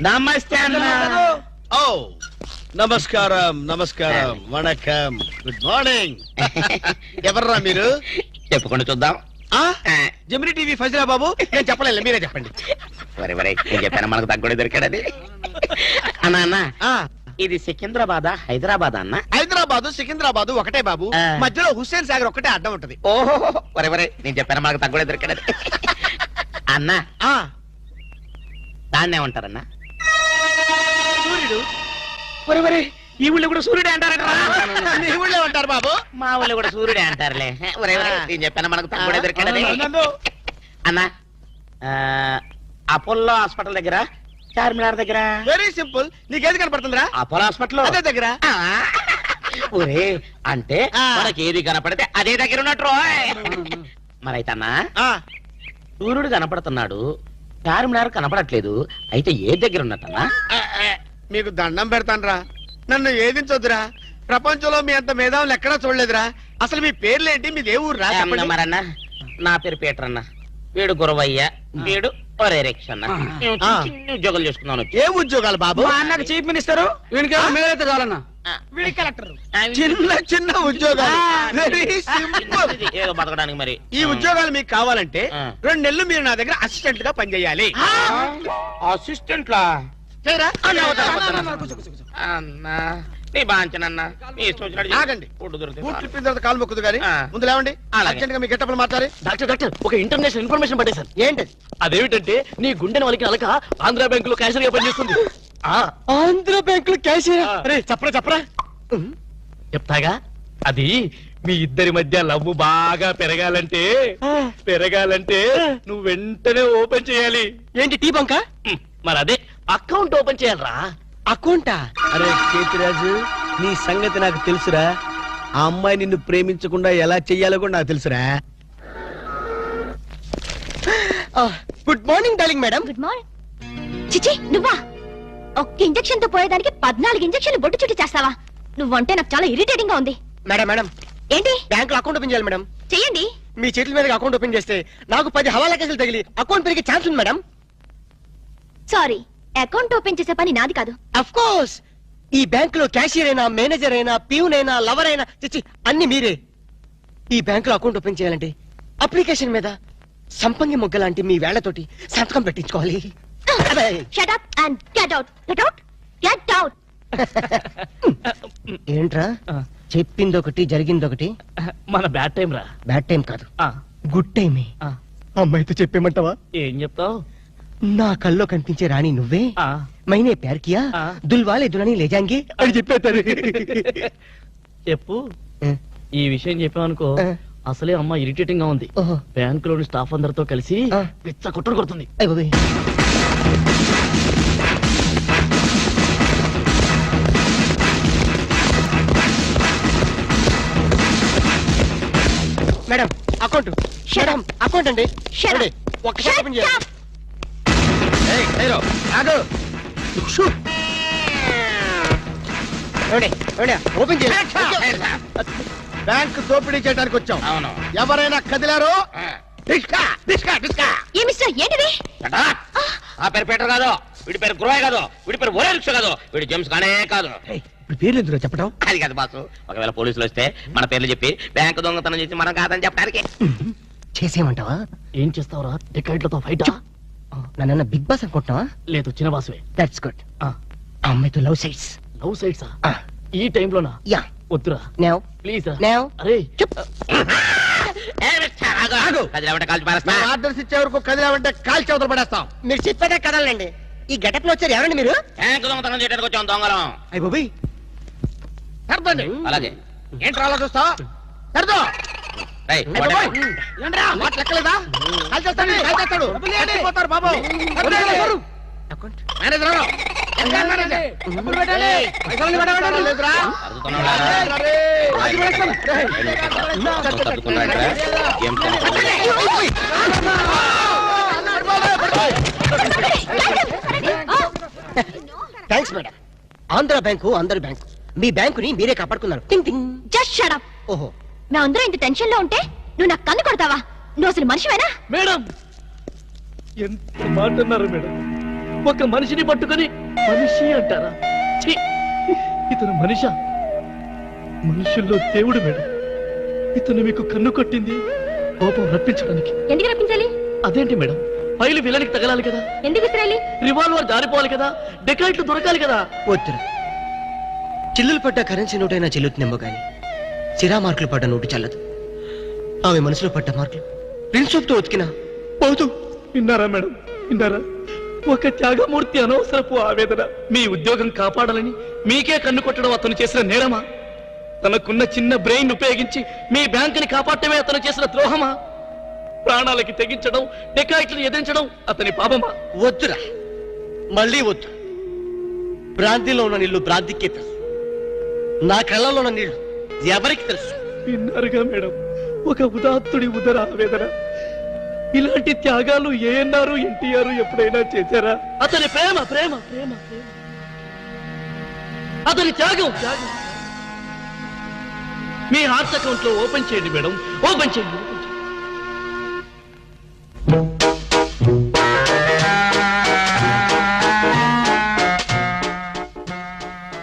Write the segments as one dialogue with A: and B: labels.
A: నమస్తే అన్న.
B: ఓ నమస్కారం నమస్కారం వణకం గుడ్ మార్నింగ్. ఎవర్రా మీరు?
A: చెప్పుకుంటూ చూద్దాం.
B: జమిని టీవీ ఫజరా బాబు. నేను చెప్పలేదు, మీరే చెప్పండి.
A: వరే వరే నేను చెప్పాను మనకు తగ్గుడే దొరికాడది. అన్నా అన్న ఇది సికింద్రాబాద్ హైదరాబాద్ అన్న?
B: హైదరాబాద్ సికింద్రాబాద్ ఒకటే బాబు, మధ్యలో హుస్సేన్ సాగర్ ఒకటే అడ్డం ఉంటది.
A: ఓహో వరే వరే నేను చెప్పాను మనకు తగ్గుడే దొరికాడది. అన్న దాన్నే ఉంటారన్న
B: సూర్యుడు.
A: వరే వరే ఈ ఊళ్ళో కూడా సూర్యుడే అంటారట.
B: మీ ఊళ్ళో ఉంటారు బాబు,
A: మా ఊళ్ళో కూడా సూర్యుడే అంటారులే. వరే వరే నేను చెప్పాను మనకు తగ్గుడే దొరికాడది. అన్న అపోలో హాస్పిటల్ దగ్గర, చార్మినార్ దగ్గర.
B: Very simple. నీకేది కనపడుతుందిరా?
A: అపోలో హాస్పిటల్
B: అదే దగ్గర.
A: ఒరే అంటే మనకి ఏది కనపడితే అదే దగ్గర ఉన్నట్టు. మరైతే అన్న సూర్యుడు కనపడుతున్నాడు, చార్మినార్ కనపడట్లేదు, అయితే ఏ దగ్గర ఉన్నట్టన్నా?
B: మీకు దండం పెడతానురా, నన్ను ఏదించొద్దురా. ప్రపంచంలో మీ అంత మేధావులు ఎక్కడా చూడలేదురా. అసలు మీ పేర్లేంటి, మీది ఏ ఊరు రా?
A: మరన్నా నా పేరు పీటర్ అన్న, వీడు గురవయ్య, వీడు ఒరే రిక్ష అన్న. ఉద్యోగాలు చేసుకున్నాను.
B: ఏ ఉద్యోగాలు బాబు?
C: అన్నకు చీఫ్ మినిస్టర్, వీడికి చాలన్నా
B: కలెక్టర్. చిన్న చిన్న ఉద్యోగాలు, వెరీ సింపుల్.
A: ఏదో బతకడానికి. మరి
B: ఈ ఉద్యోగాలు మీకు కావాలంటే 2 నెలలు మీరు నా దగ్గర అసిస్టెంట్ గా పనిచేయాలి.
A: అసిస్టెంట్ లా అన్నా? నీ బాంచనన్నా నీ ఇష్టం వచ్చినట్టు
B: ఆగండి.
A: ఫుడ్ దొరుకుతుంది.
B: బూట్లు ఇప్పిన తర్వాత కాలు మొక్కుదు కానీ ముందు లేవండి. అర్జెంట్ గా మీ గెట్టపలు మాట్లాడి.
C: డాక్టర్ ఒక ఇంటర్నేషనల్ ఇన్ఫర్మేషన్ పట్టేశారు.
B: ఏంటి
C: అదేమిటంటే నీ గుండెని వాళ్ళకి అలక ఆంధ్ర బ్యాంక్ లో క్యాషియర్ గా పనిచేస్తుంది. ఆంధ్ర బ్యాంక్ లో క్యాషియర్? అరే చెప్పరా చెప్తాగా. అది మీ ఇద్దరి మధ్య లవ్ బాగా పెరగాలంటే నువ్వు వెంటనే ఓపెన్ చేయాలి. ఏంటి టీ బంక? మరి అదే అకౌంట్ ఓపెన్ చేయాలరా. అకౌంటా?
B: అరే కేతిరాజు, నీ సంగతి నాకు తెలుసురా. ఆ అమ్మాయి నిన్ను ప్రేమించకుండా ఎలా చెయ్యాలో కూడా నాకు తెలుసురా. Good morning darling madam.
D: Good morning. చిచి నువ్వా? ఒక్క ఇంజెక్షన్ తో పోయేదానికి 14 ఇంజెక్షన్లు బొట్టు చుట్టి చేస్తావా? నువ్వంటే నాకు చాలా ఇరిటేటింగ్ గా ఉంది.
B: మేడం
D: ఏంటి?
B: బ్యాంక్ లో అకౌంట్ ఓపెన్ చేయాలి మేడం.
D: చెయ్యండి.
B: మీ చేతుల మీద అకౌంట్ ఓపెన్ చేస్తే నాకు 10 హవాలా కేసులు తగిలి అకౌంట్ పెరిగే ఛాన్స్ ఉంది మేడం.
D: సారీ, అకౌంట్ ఓపెన్ చేసే పని నాది కాదు.
B: అఫ్ కోర్స్ ఈ బ్యాంక్ లో క్యాషియర్ అయినా, మేనేజర్ అయినా, ప్యూన్ అయినా, లవర్ అయినా, చిచ్చి అన్ని మీరే. ఈ బ్యాంక్ లో అకౌంట్ ఓపెన్ చేయాలంటే అప్లికేషన్ మీద సంపంగి మొగ్గ లాంటి మీ వేళ్లతోటి సంతకం పెట్టించుకోవాలి.
D: Shut up and get out. Get out. Get out.
B: ఏంట్రా చెప్పింది ఒకటి జరిగింది ఒకటి?
C: మన బ్యాడ్ టైం రా.
B: బ్యాడ్ టైం కాదు, గుడ్ టైమే. అమ్మాయితో చెప్పేమంటావా?
C: ఏం చెప్తావు?
B: నా కల్లో కనిపించే రాణి నువ్వే, మైనే ప్యార్ కియా, దుల్వాలే దుల్హనీ లే జాయేంగే అని చెప్పేస్తారు.
C: చెప్పు. ఈ విషయం చెప్పావనుకో అసలే అమ్మ ఇరిటేటింగ్ గా ఉంది. బ్యాంక్ లోని స్టాఫ్ అందరితో కలిసి పిచ్చ కుట్ర కొడుతుంది.
B: Madam account. మేడం అకౌంట్ అండి. ఒక్కసారి ఓపెన్ చేయాలి. ఓపెన్ చేయాలి. బ్యాంక్ దోపిడీ చేయడానికి వచ్చాం.
A: అవును.
B: ఎవరైనా కదిలారో
D: ఏంటిది?
A: ఆ పేరు పీటర్ కాదు, వీడి పేరు గురవయ్య కాదు, వీడి పేరు ఒరే రిక్ష కాదు, వీడి జేమ్స్ కానే కాదు.
B: ఇప్పుడు పేర్లు ఎందుకు చెప్పడం?
A: అది కాదు బాసు, ఒకవేళ పోలీసులు వస్తే మన పేర్లు చెప్పి బ్యాంకు దొంగతనం చేసి మనం కాదని చెప్పడానికి.
B: చేసేయమంటావా?
C: ఏం చేస్తావురా? టికెట్లతో ఫైట్?
B: నన్ను బిగ్ బాస్ అనుకుంటున్నావా?
C: లేదు, చిన్న బాసువే.
B: That's good. అమ్మాయితో లవ్ సైట్స్.
C: లవ్ సైట్సా? ఈ టైంలోనా?
B: యా.
C: వద్దురా
B: నౌ
C: ప్లీజ్.
B: నౌ.
C: అరే
B: ఆర్డర్స్ ఇచ్చే వరకు కదిలామంటే కాల్చి అవతల పడేస్తాం. మీరు చెప్పాక కదలండి. ఈ గెటప్ లో వచ్చారు ఎవరండి మీరు?
A: బ్యాంకు దొంగతనం చేయడానికి వచ్చాం దొంగలం.
B: అయ్య బాబోయ్, సర్దండి.
A: అలాగే.
B: ఏంట్రా అలా చూస్తా? సర్దో. లెక్కలేదా? కాల్చేస్తాడు. పోతారు బాబు. Manager thanks madam. Andhra bank అందరి బ్యాంకు. మీ బ్యాంకుని మీరే కాపాడుకున్నారు.
D: Just shut up.
B: ఓహో,
D: మేమందరం ఇంత టెన్షన్ లో ఉంటే నువ్వు నాకు కన్ను కొడతావా? నువ్వు అసలు మనిషివేనా?
C: మేడం ఎంత మాట అన్నారు మేడం. ఒక మనిషిని పట్టుకొని మనిషి అంటారా? ఛీ! ఇతను మనిషా? మనుషుల్లో దేవుడు మేడం. ఇతను మీకు కన్ను కొట్టింది కోపం రప్పించడానికి.
D: ఎందుకు రప్పించాలి?
C: అదేంటి మేడం, ఫైలు విలనికి తగలాలి కదా,
D: ఎందుకు విసిరాలి?
C: రివాల్వర్ జారిపోవాలి కదా, డెకాయిట్లు దొరకాలి కదా.
B: వద్దురా, చిల్లులు పడ్డ కరెన్సీ నోటైనా చెల్లుతుందేమో గాని సిరా మార్కులు పడ్డ నోటు చల్లదు. ఆమె మనసులో పడ్డ మార్కులు ప్రిన్సోప్తో ఉతికినా పోతూ.
C: విన్నారా మేడం, విన్నారా? ఒక త్యాగమూర్తి అనవసరపు ఆవేదన. మీ ఉద్యోగం కాపాడాలని మీకే కన్ను కొట్టడం అతను చేసిన నేరమా? తనకున్న చిన్న బ్రెయిన్ ఉపయోగించి మీ బ్యాంకుని కాపాడటమే అతను చేసిన ద్రోహమా? ప్రాణాలకి తెగించడం, డెకాయిట్లను ఎదిరించడం అతని పాపమా?
B: వద్దురా, మళ్ళీ వద్దు. భ్రాంతిలో ఉన్న నీళ్లు భ్రాంతికే తెలుసు, నా కళ్ళలో ఉన్న నీళ్లు ఎవరికి తెలుసు?
C: విన్నారుగా మేడం, ఒక ఉదాత్తుడి ఉదర ఆవేదన. ఇలాంటి త్యాగాలు ఏఎన్ఆర్, ఎన్టీఆర్ ఎప్పుడైనా చేశారా? అతని ప్రేమ ప్రేమ ప్రేమ ప్రేమ, అతని త్యాగం త్యాగం. మీ హార్ట్ అకౌంట్ లో ఓపెన్ చేయండి మేడం, ఓపెన్ చేయండి.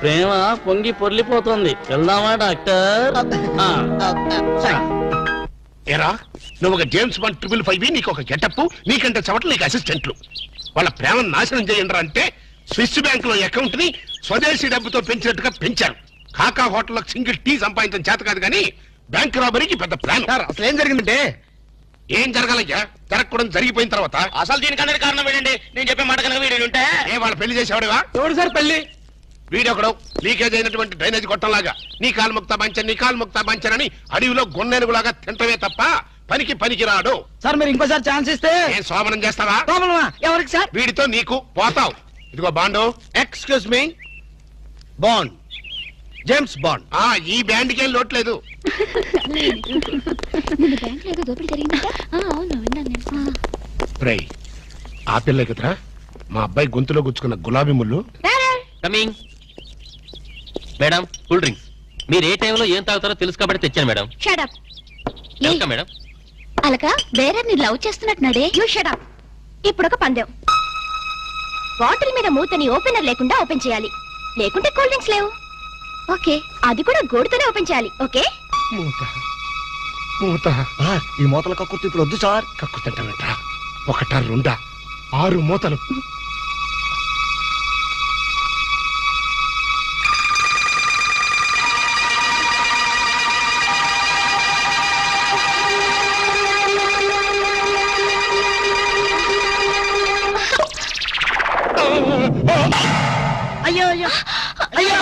C: ప్రేమ పొంగి పొర్లిపోతుంది. వెళ్దామా డాక్టర్?
E: ఏరా, నువ్వు ఒక జేమ్స్ బాండ్ 555, నీకు ఒక గెటప్, నీకంటే చవట్లు నీకు అసిస్టెంట్లు. వాళ్ళ ప్రేమను నాశనం చేయండి అంటే స్విస్ బ్యాంక్ లో అకౌంట్ ని స్వదేశీ డబ్బుతో పెంచినట్టుగా పెంచారు. కాకా హోటల్లో సింగిల్ టీ సంపాదించడం చేత కాదు కానీ బ్యాంక్ రాబరీకి పెద్ద ప్లాన్.
B: అసలు ఏం జరిగిందంటే,
E: ఏం జరగాలయ్యా? జరగకూడదు జరిగిపోయిన తర్వాత
A: అసలు దీనికన్నా కారణం ఏంటండి? నేను చెప్పే మాట కనుక వీడు ఉంటే
E: ఏ వాళ్ళ పెళ్లి చేసేవాడుగా?
B: ఎవడు సార్ పెళ్లి?
E: వీడొకడు లీకేజ్ అయినటువంటి డ్రైనేజ్ గొట్టంలాగా నీ కాలు ముక్తా బంచన్, నీ కాలు ముక్తా బంచన్ అని అడవిలో గొన్నెనుగులాగా తింటమే తప్ప పనికి రాడు.
B: సార్ మీరు ఇంకోసారి ఛాన్స్ ఇస్తే
E: ఏం సోమనం చేస్తావా?
B: ఎవరికి సార్?
E: వీడితో నీకు పోతావు. ఇదిగో bond.
B: Excuse me, bond, James bond.
E: ఈ బ్యాండ్కి ఏం లోట్లేదు.
D: నిన్న బ్యాంక్ లో దోపిడీ జరిగిందంట. అవును, విన్నాను నేను.
E: రై, ఆ పిల్ల కదరా మా అబ్బాయి గొంతులో గుచ్చుకున్న గులాబీ ముళ్ళు.
A: Coming madam, cool drinks. మీరు ఏ టైంలో ఏం తాగుతారో తెలుసు కాబట్టి తెచ్చాను madam.
D: Shut up.
A: Welcome madam.
D: అలక వేరే ని లవ్ చేస్తున్నట్టున్నాడే. You shut up. ఇప్పుడు ఒక పందెం. బాటిల్ మీద మూతని ఓపెనర్ లేకుండా ఓపెన్ చేయాలి, లేకుంటే కూల్ డ్రింక్స్ లేవు. ఓకే, అది కూడా గోడుతోనే ఓపెన్ చేయాలి. ఓకే?
E: మూత
B: ఈ మూతల కక్కుర్తి ఇప్పుడు వద్దు సార్.
E: కక్కుతంటానంట. ఒకటా రెండా 6 మూతలు.
B: అయ్యో అయ్యో అయ్యో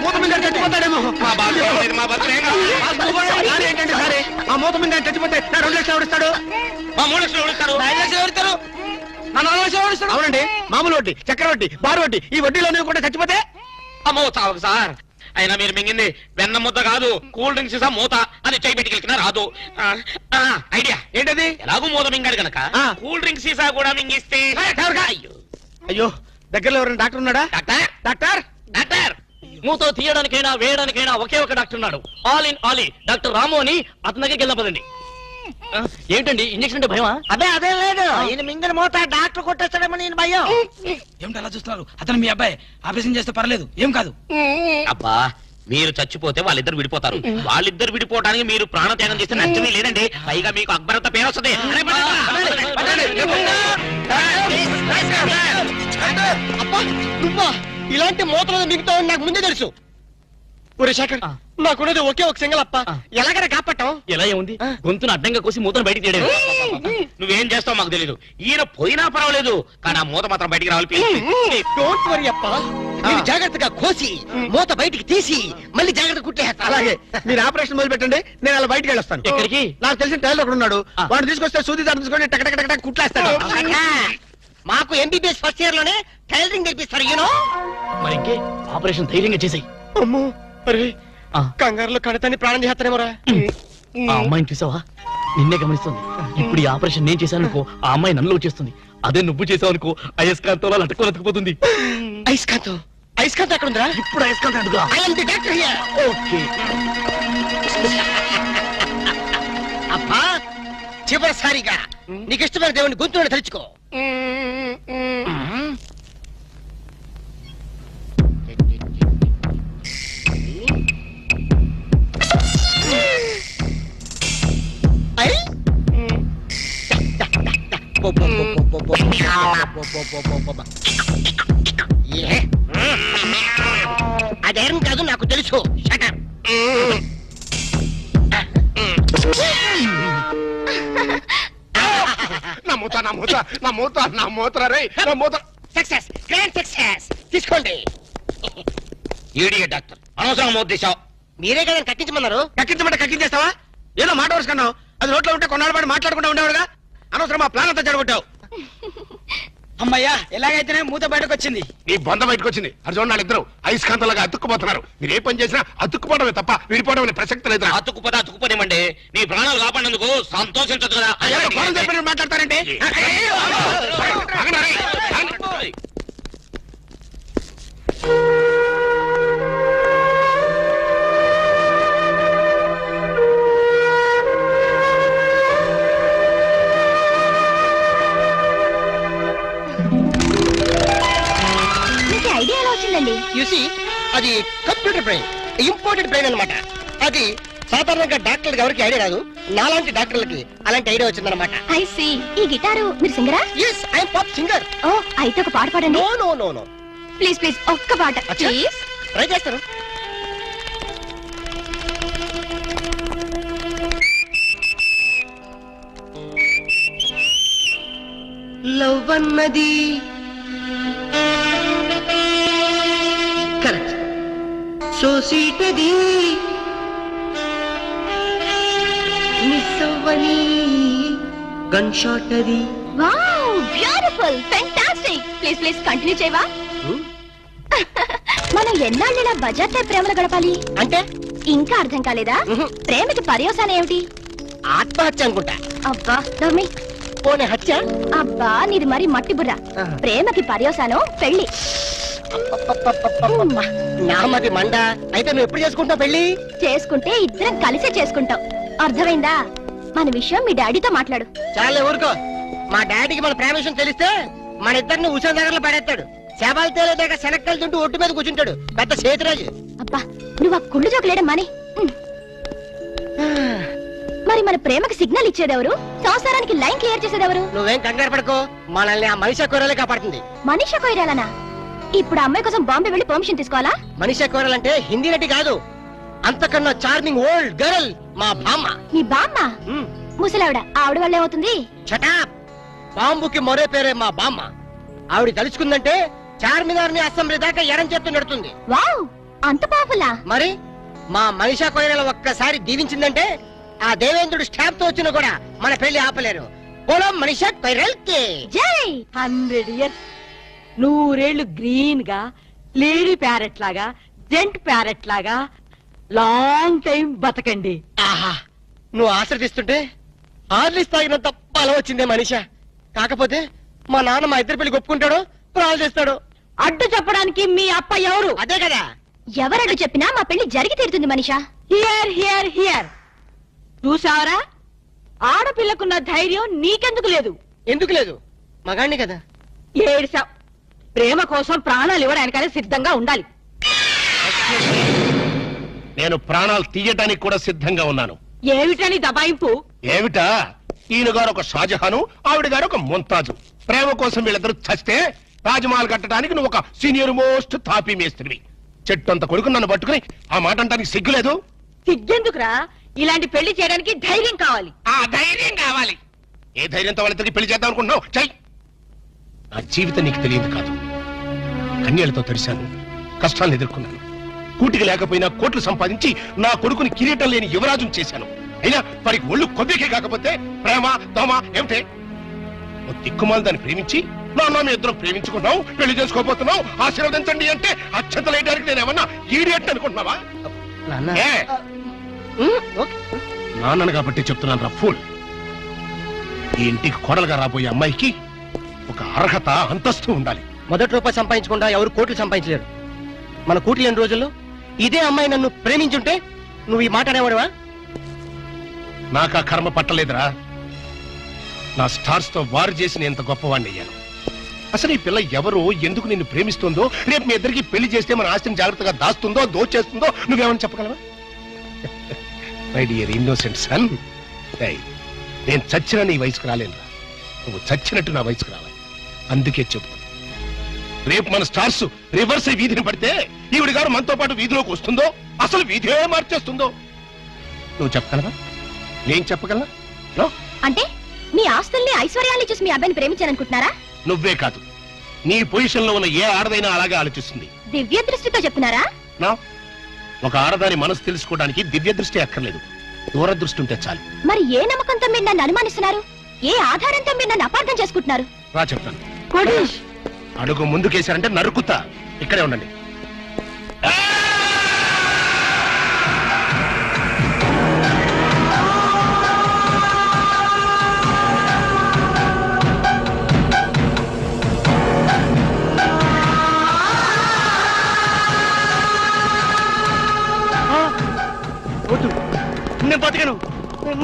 B: మూత మీద చచ్చిపోతాడేమో. ఏంటంటే సరే, ఆ మూత మీద చచ్చిపోతే 2 లక్షలు ఎవరిస్తాడు?
A: 3 లక్షలు ఎవరిస్తారు?
B: 5 లక్షలు ఎవరిస్తారు? 4 లక్షలు ఎవరిస్తాడు? అవునండి, మామూలు వడ్డీ, చక్కెర వడ్డీ, బారు వడ్డీ, ఈ వడ్డీలో నువ్వు కూడా చచ్చిపోతే
A: అమ్మో చావకు సార్. అయినా మీరు మింగింది వెన్న ముద్ద కాదు, కూల్ డ్రింక్స్ సీసా మూత. అది చేయి పెట్టుకెళ్ళినా రాదు. ఐడియా
B: ఏంటది?
A: ఎలాగూ మూత మింగాడు కనుక కూల్ డ్రింక్స్ సీసా కూడా మింగిస్తే. అయ్యో
B: అయ్యో, దగ్గరలో ఎవరైనా డాక్టర్ ఉన్నాడా?
A: Doctor,
B: doctor
A: doctor.
C: మూతో తీయడానికైనా వేయడానికైనా ఒకే ఒక డాక్టర్ ఉన్నాడు. All in all, doctor Ramu అని. అతని దగ్గరికి వెళ్దాం పదండి. ఏంటండి ఇంజక్షన్ అంటే భయమా?
B: అదే లేదు, ఈయన మింగిన మూత డాక్టర్ కొట్టేస్తాడేమో నేను భయం.
F: ఏమిటి అలా చూస్తున్నారు? అతను మీ అబ్బాయి, ఆపరేషన్ చేస్తే పర్లేదు, ఏం కాదు.
A: అబ్బా, మీరు చచ్చిపోతే వాళ్ళిద్దరు విడిపోతారు. వాళ్ళిద్దరు విడిపోవడానికి మీరు ప్రాణత్యాగం చేస్తే నష్టమే లేదండి. పైగా మీకు అక్బరంత పేరు వస్తుంది.
B: అబ్బా, నువ్వా? ఇలాంటి మూతలు మిగతావని నాకు ముందే తెలుసు. ఒరే శేఖర్, నాకున్నది ఒకే ఒక సింగల్ అప్ప, ఎలాగైనా కాపాటం.
C: ఎలా ఏముంది, గొంతును అడ్డంగా కోసి మూతను బయటికి తీయడం.
A: నువ్వేం చేస్తావు మాకు తెలీదు. ఈయన పోయినా పర్వాలేదు, కానీ ఆ మూత మాత్రం బయటికి రావాలి.
B: డోంట్ వరీ అప్ప, నేను జాగ్రత్తగా కోసి మూత బయటికి తీసి మళ్ళీ జాగ్రత్త కుట్టేస్తా. అలాగే, మీరు ఆపరేషన్ మొదలు పెట్టండి, నేను అలా బయటికి వెళ్ళొస్తాను.
C: ఎక్కడికి?
B: నాకు తెలిసిన టైలర్ ఒకడు ఉన్నాడు, వాడు తీసుకొస్తే సూది దాన్ని తీసుకొని టక టక టక కుట్లేస్తాడు. మాకు ఎంబీబీఎస్ ఫస్ట్ ఇయర్ లోనే టైలరింగ్ నేర్పిస్తారు. యూనో.
C: మరి ఇంకే ఆపరేషన్ ధైర్యంగా చేసాయి.
B: అమ్మో, అరే కంగారులో కడతాన్ని ప్రాణం చేస్తానేమోరా.
C: ఆ అమ్మాయిని చూసావా? నిన్నే గమనిస్తుంది. ఇప్పుడు ఈ ఆపరేషన్ నేను చేశాను అనుకో, ఆ అమ్మాయి నన్ను చేస్తుంది. అదే నువ్వు చేసావు అనుకో, అయస్కాంతంలో లట్టుకొని అతుకుపోతుంది.
B: ఐస్కాంతం, ఐస్కాంతం ఎక్కడ ఉందిరా?
C: ఇప్పుడు అయస్కాంతం అడుగుదా?
B: ఓకే. అబ్బా, చివరిసారిగా నీకు ఇష్టమైన దేవుని గొంతులను తలుచుకో. అదేం కాదు నాకు తెలుసు. షటర్.
E: నా మూత రే నా మూత.
B: Success, grand success. తీసుకోండి.
A: ఈడియట్ డాక్టర్ అనవసరంగా మోత తీసావు.
B: మీరే కదా కట్టించమన్నారు.
A: కక్కించమంటే కక్కించేస్తావా? ఏదో మాట వరుసుకున్నావు, అది నోట్లో ఉంటే కొన్నాళ్ళ పాటు మాట్లాడకుండా ఉండేవాడుగా. అనవసరం మా ప్లాన్ అంతా జరగొట్టావు.
F: అమ్మయ్యా ఎలాగైతేనే మూత బయటకు వచ్చింది.
E: నీ బొంద బయటకు వచ్చింది. అది చూడండి, వాళ్ళిద్దరు అయస్కాంతలాగా అతుక్కుపోతున్నారు. మీరు ఏ పని చేసినా అతుక్కుపోవడమే తప్ప విడిపోవడం అనే ప్రసక్తి లేదు.
A: అతుక్కుపోనివ్వండి. నీ ప్రాణాలు కాపాడినందుకు సంతోషించదు కదా.
E: మాట్లాడతారంటే
D: మీకు ఐడియా ఎలా వచ్చిందండి?
B: యూసి అది కంప్యూటర్ బ్రెయిన్, ఇంపోర్టెడ్ బ్రెయిన్ అన్నమాట. అది సాధారణంగా డాక్టర్లకు ఎవరికి ఐడియా రాదు. నాలాంటి డాక్టర్లకి అలాంటి ఐడియా వచ్చిందన్నమాట.
D: I see. ఈ గిటారు మీరు సింగరా?
B: Yes, I'm pop singer.
D: Oh, అయితే ఒక పాట పాడండి.
B: No no no no.
D: Please please ఒక్క పాట
B: అచ్చా.
D: ప్లీజ్.
B: ట్రై చేస్తాను. లవ్ అన్నది కరెక్ట్, సో స్వీట్ అది మిస్ అవ్వని గన్ షాట్ అది.
D: Wow, beautiful, fantastic. Please please continue చేయవా? మనం ఎన్నాళ్ళ బజార్తో ప్రేమలు గడపాలి
B: అంటే
D: ఇంకా అర్థం కాలేదా?
B: మ్హూ.
D: ప్రేమకి పర్యవసానం ఏమిటి?
B: ఆత్మహత్య అనుకుంటా.
D: అబ్బా నవ్మి.
B: పోనీ హత్య.
D: అబ్బా నీది మరి మట్టి బుర్ర.
B: ఆహా.
D: ప్రేమకి పర్యవసానం పెళ్లి.
B: అబ్బబ్బబ్బబ్బబ్బబ్బ. నామది మండ. అయితే నువ్వు ఎప్పుడు చేసుకుంటావు పెళ్లి?
D: చేసుకుంటే ఇద్దరం కలిసే చేసుకుంటాం. అర్థమైందా? మన విషయం మీ డాడీతో మాట్లాడు.
B: చాలే ఊరుకో. మా డాడీకి మన ప్రేమ విషయం తెలిస్తే మన ఇద్దరిని ఉషా నగర్లో పడేస్తాడు. శవాలు తేలేదాకా శనక్కలు తింటూ ఒట్టు మీద కూర్చుంటాడు. పెద్ద చేతిరాజు.
D: అబ్బా నువ్వు ఆ కుళ్ళు జోకులేడం మాని. మరి మన ప్రేమకి సిగ్నల్ ఇచ్చేదెవరు? సంసారానికి లైన్ క్లియర్ చేసేదెవరు?
B: నువ్వేం కంగారు పడకో. మనల్ని ఆ మనిషి కూరలే కాపాడుతుంది.
D: మనీషా కొయిరాలనా? ఇప్పుడు ఆ అమ్మాయి కోసం బాంబే వెళ్ళి పర్మిషన్ తీసుకోవాలా?
B: మనిషి కూరలంటే హిందీ నటి కాదు, అంతకన్నా చార్మింగ్ ఓల్డ్ గర్ల్ మా బామ్మ.
D: మీ బామ్మ? ముసలావిడ. ఆవిడ వల్ల ఏమవుతుంది?
B: చటాప్. బాంబుకి మరో పేరే మా బామ్మ. ఆవిడ తలుచుకుందంటే చార్మినార్ ని అసెంబ్లీ దాకా ఎరం చేత్తు నడుతుంది.
D: వావ్, అంత పాపులా?
B: మరి మా మనిషా కొయిరల ఒక్కసారి దీవించిందంటే ఆ దేవేంద్రుడు స్టాప్ తో వచ్చినా కూడా మన పెళ్లి ఆపలేరు. పొలం మనిషా కొయిరల్ కి
D: జై.
G: 100 ఇయర్స్, 100 గ్రీన్ గా, లేడీ ప్యారెట్ లాగా, జెంట్ ప్యారెట్ లాగా లాంగ్ టైం బతకండి.
B: ఆహా, నువ్వు ఆశ్రదిస్తుంటే హార్లిస్ తాగినంత బలం వచ్చిందే మనిషా. కాకపోతే మా నాన్న మా ఇద్దరు పెళ్లి ఒప్పుకుంటాడో ప్రాణాలు చేస్తాడు.
G: అడ్డు చెప్పడానికి మీ అప్ప ఎవరు?
B: అదే కదా.
D: ఎవరడ్డు చెప్పినా మా పెళ్లి జరిగి తీరుతుంది మనిషా.
G: Hear hear hear. చూసావరా, ఆడపిల్లకున్న ధైర్యం నీకెందుకు లేదు?
B: ఎందుకు లేదు? మగాణ్ణి కదా.
G: ఏడిసావ్. ప్రేమ కోసం ప్రాణాలు ఇవ్వడానికనే సిద్ధంగా ఉండాలి.
E: నేను ప్రాణాలు తీయటానికి కూడా సిద్ధంగా ఉన్నాను.
G: ఏమిటని దబాయింపు?
E: ఏమిటా? ఈయన గారు ఒక షాజహాను, ఆవిడ గారు ఒక ముంతాజు. ప్రేమ కోసం వీళ్ళిద్దరూ చస్తే తాజ్మహల్ కట్టడానికి నువ్వు ఒక సీనియర్ మోస్ట్ తాపీ మేస్త్రివి. చెట్టు అంత కొడుకు నన్ను పట్టుకుని ఆ మాట అంటానికి సిగ్గులేదు?
G: సిగ్గెందుకురా? ఇలాంటి పెళ్లి చేయడానికి ధైర్యం కావాలి.
E: ఆ ధైర్యం కావాలి. ఏ ధైర్యంతో వాళ్ళిద్దరికి పెళ్లి చేద్దాం అనుకుంటున్నావు? చెయ్. నా జీవితం నీకు తెలియదు కాదు. కన్యలతో తడిశాను, కష్టాలను ఎదుర్కొన్నాను. కూటికి లేకపోయినా కోట్లు సంపాదించి నా కొడుకుని కిరీటం లేని యువరాజును చేశాను. అయినా వారికి ఒళ్ళు కొద్దికే కాకపోతే ప్రేమ దోమ ఏమిటే? ఓ దిక్కుమాలు దాన్ని ప్రేమించి నాన్న మీ ఇద్దరం ప్రేమించుకున్నావు, పెళ్లి చేసుకోబోతున్నావు, ఆశీర్వదించండి అంటే అక్షతలేయడానికి నేను ఏమన్నా ఈడియట్ అనుకుంటున్నావా?
B: నాన్న.
E: ఏ?
B: ఓకే.
E: నాన్నను కాబట్టి చెప్తున్నాను రా ఫూల్. ఈ ఇంటికి కోడలుగా రాబోయే అమ్మాయికి ఒక అర్హత అంతస్తు ఉండాలి.
B: మొదటి రూపాయి సంపాదించకుండా ఎవరు కోట్లు సంపాదించలేరు. మన కూటి లేని రోజుల్లో ఇదే అమ్మాయి నన్ను ప్రేమించుంటే నువ్వు ఈ మాట అనేవాడువా?
E: నాకు ఆ కర్మ పట్టలేదురా. నా స్టార్స్ తో వారు చేసి నేను ఇంత గొప్పవాడిని అయ్యాను. అసలు ఈ పిల్ల ఎవరో, ఎందుకు నిన్ను ప్రేమిస్తుందో, రేపు మీ ఇద్దరికి పెళ్లి చేస్తే మన ఆస్తిని జాగ్రత్తగా దాస్తుందో దోచేస్తుందో నువ్వేమని చెప్పగలవా? మై డియర్ ఇన్నోసెంట్ సన్, నేను చచ్చిన నీ వయసుకు రాలేను. నువ్వు చచ్చినట్టు నా వయసుకు రావాలి. అందుకే చెప్తాను, రేపు మన స్టార్స్ రివర్స్ అయి వీధిని పడితే ఈవిడి గారు మనతో పాటు వీధిలోకి వస్తుందో, అసలు వీధే మార్చేస్తుందో నువ్వు చెప్పగలవా? నేను చెప్పగలనా? నో.
D: అంటే మీ ఆస్తుల్ని ఐశ్వర్యాన్ని చూసి మీ అబ్బాయిని ప్రేమించాలనుకుంటున్నారా?
E: నువ్వే కాదు, నీ పొజిషన్ లో ఉన్న ఏ ఆడదైనా అలాగే ఆలోచిస్తుంది.
D: దివ్య దృష్టితో చెప్తున్నారా?
E: నా ఒక ఆడదాని మనసు తెలుసుకోవడానికి దివ్య దృష్టి అక్కర్లేదు, దూరదృష్టి ఉంటే చాలు.
D: మరి ఏ నమ్మకంతో మీరు నన్ను అనుమానిస్తున్నారు? ఏ ఆధారంతో మీరు నన్ను అపార్థం చేసుకుంటున్నారు?
E: రా చెప్తాను.
G: కోటేష్,
E: అడుగు ముందుకేశారంటే నరుకుతా. ఇక్కడే ఉండండి.
B: వద్దు, నేను బతకను.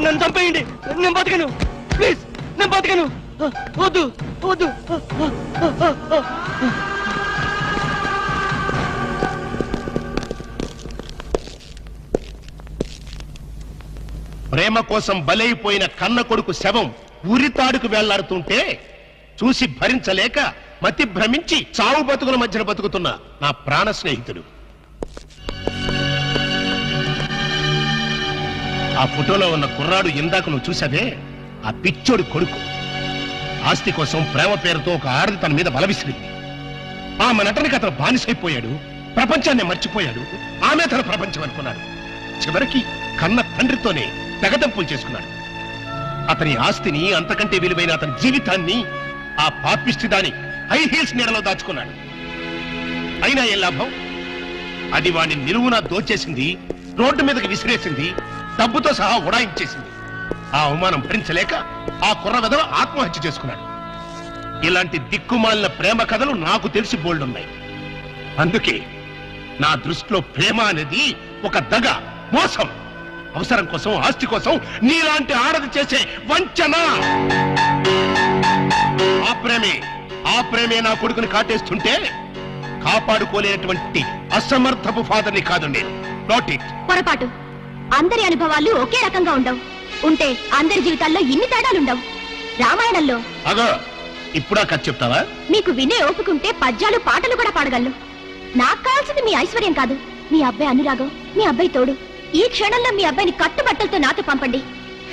B: నన్ను చంపేయండి, నేను బతకను. ప్లీజ్, నేను బతకను. వద్దు వద్దు.
E: ప్రేమ కోసం బలైపోయిన కన్న కొడుకు శవం ఉరితాడుకు వేళ్లాడుతుంటే చూసి భరించలేక మతి భ్రమించి చావు బతుకుల మధ్యన బతుకుతున్న నా ప్రాణ స్నేహితుడు. ఆ ఫోటోలో ఉన్న కుర్రాడు ఇందాక నువ్వు చూసావే, ఆ పిచ్చోడి కొడుకు. ఆస్తి కోసం ప్రేమ పేరుతో ఒక ఆడది తన మీద బలవిసిరింది. ఆమె నటనకి అతను బానిసైపోయాడు, ప్రపంచాన్ని మర్చిపోయాడు. ఆమె తన ప్రపంచం అనుకున్నాడు. చివరికి కన్న తండ్రితోనే తెగదంపులు చేసుకున్నాడు. అతని ఆస్తిని, అంతకంటే విలువైన అతని జీవితాన్ని ఆ పాపిష్టి దాని హై హీల్స్ నీడలో దాచుకున్నాడు. అయినా ఏ లాభం? అది వాడిని నిలువునా దోచేసింది, రోడ్డు మీదకి విసిరేసింది, డబ్బుతో సహా ఉడాయించేసింది. ఆ అవమానం భరించలేక ఆ కుర్ర వెధవ ఆత్మహత్య చేసుకున్నాడు. ఇలాంటి దిక్కుమాలిన ప్రేమ కథలు నాకు తెలిసి బోల్డున్నాయి. అందుకే నా దృష్టిలో ప్రేమ అనేది ఒక దగ, మోసం. అవసరం కోసం, ఆస్తి కోసం నీలాంటి ఆడది చేసే వంచన. ఆ ప్రేమే నా కొడుకుని కాటేస్తుంటే కాపాడుకోలేనటువంటి అసమర్థపు ఫాదర్ని కాదు నేను. Not it.
D: పొరపాటు. అందరి అనుభవాలు ఒకే రకంగా ఉండవు. ఉంటే అందరి జీవితాల్లో ఇన్ని తేడాలుండవు. రామాయణంలో
E: అగో ఇప్పుడా కథ చెప్తావా?
D: మీకు వినే ఓపుకుంటే పద్యాలు, పాటలు కూడా పాడగలను. నాకు కావాల్సింది మీ ఐశ్వర్యం కాదు, మీ అబ్బాయి అనురాగం, మీ అబ్బాయి తోడు. ఈ క్షణంలో మీ అబ్బాయిని కట్టుబట్టలతో నాతో పంపండి.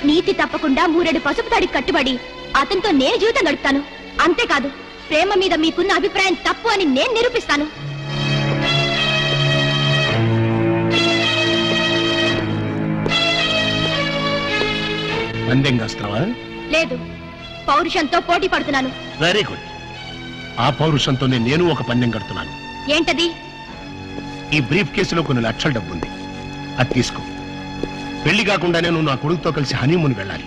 D: నీతి తప్పకుండా 3 పసుపు తాడికి కట్టుబడి అతనితో నేను జీవితం గడుపుతాను. అంతేకాదు, ప్రేమ మీద మీకున్న అభిప్రాయం తప్పు అని నేను నిరూపిస్తాను.
E: పందెం కాస్తావా?
D: లేదు, పౌరుషంతో పోటీ పడుతున్నాను.
E: Very good. ఆ పౌరుషంతోనే నేను ఒక పందెం కడుతున్నాను.
D: ఏంటది?
E: ఈ బ్రీఫ్ కేసులో కొన్ని లక్షల డబ్బుంది, అది తీసుకో. పెళ్లి కాకుండానే నువ్వు నా కొడుకుతో కలిసి హనీమూన్ వెళ్ళాలి.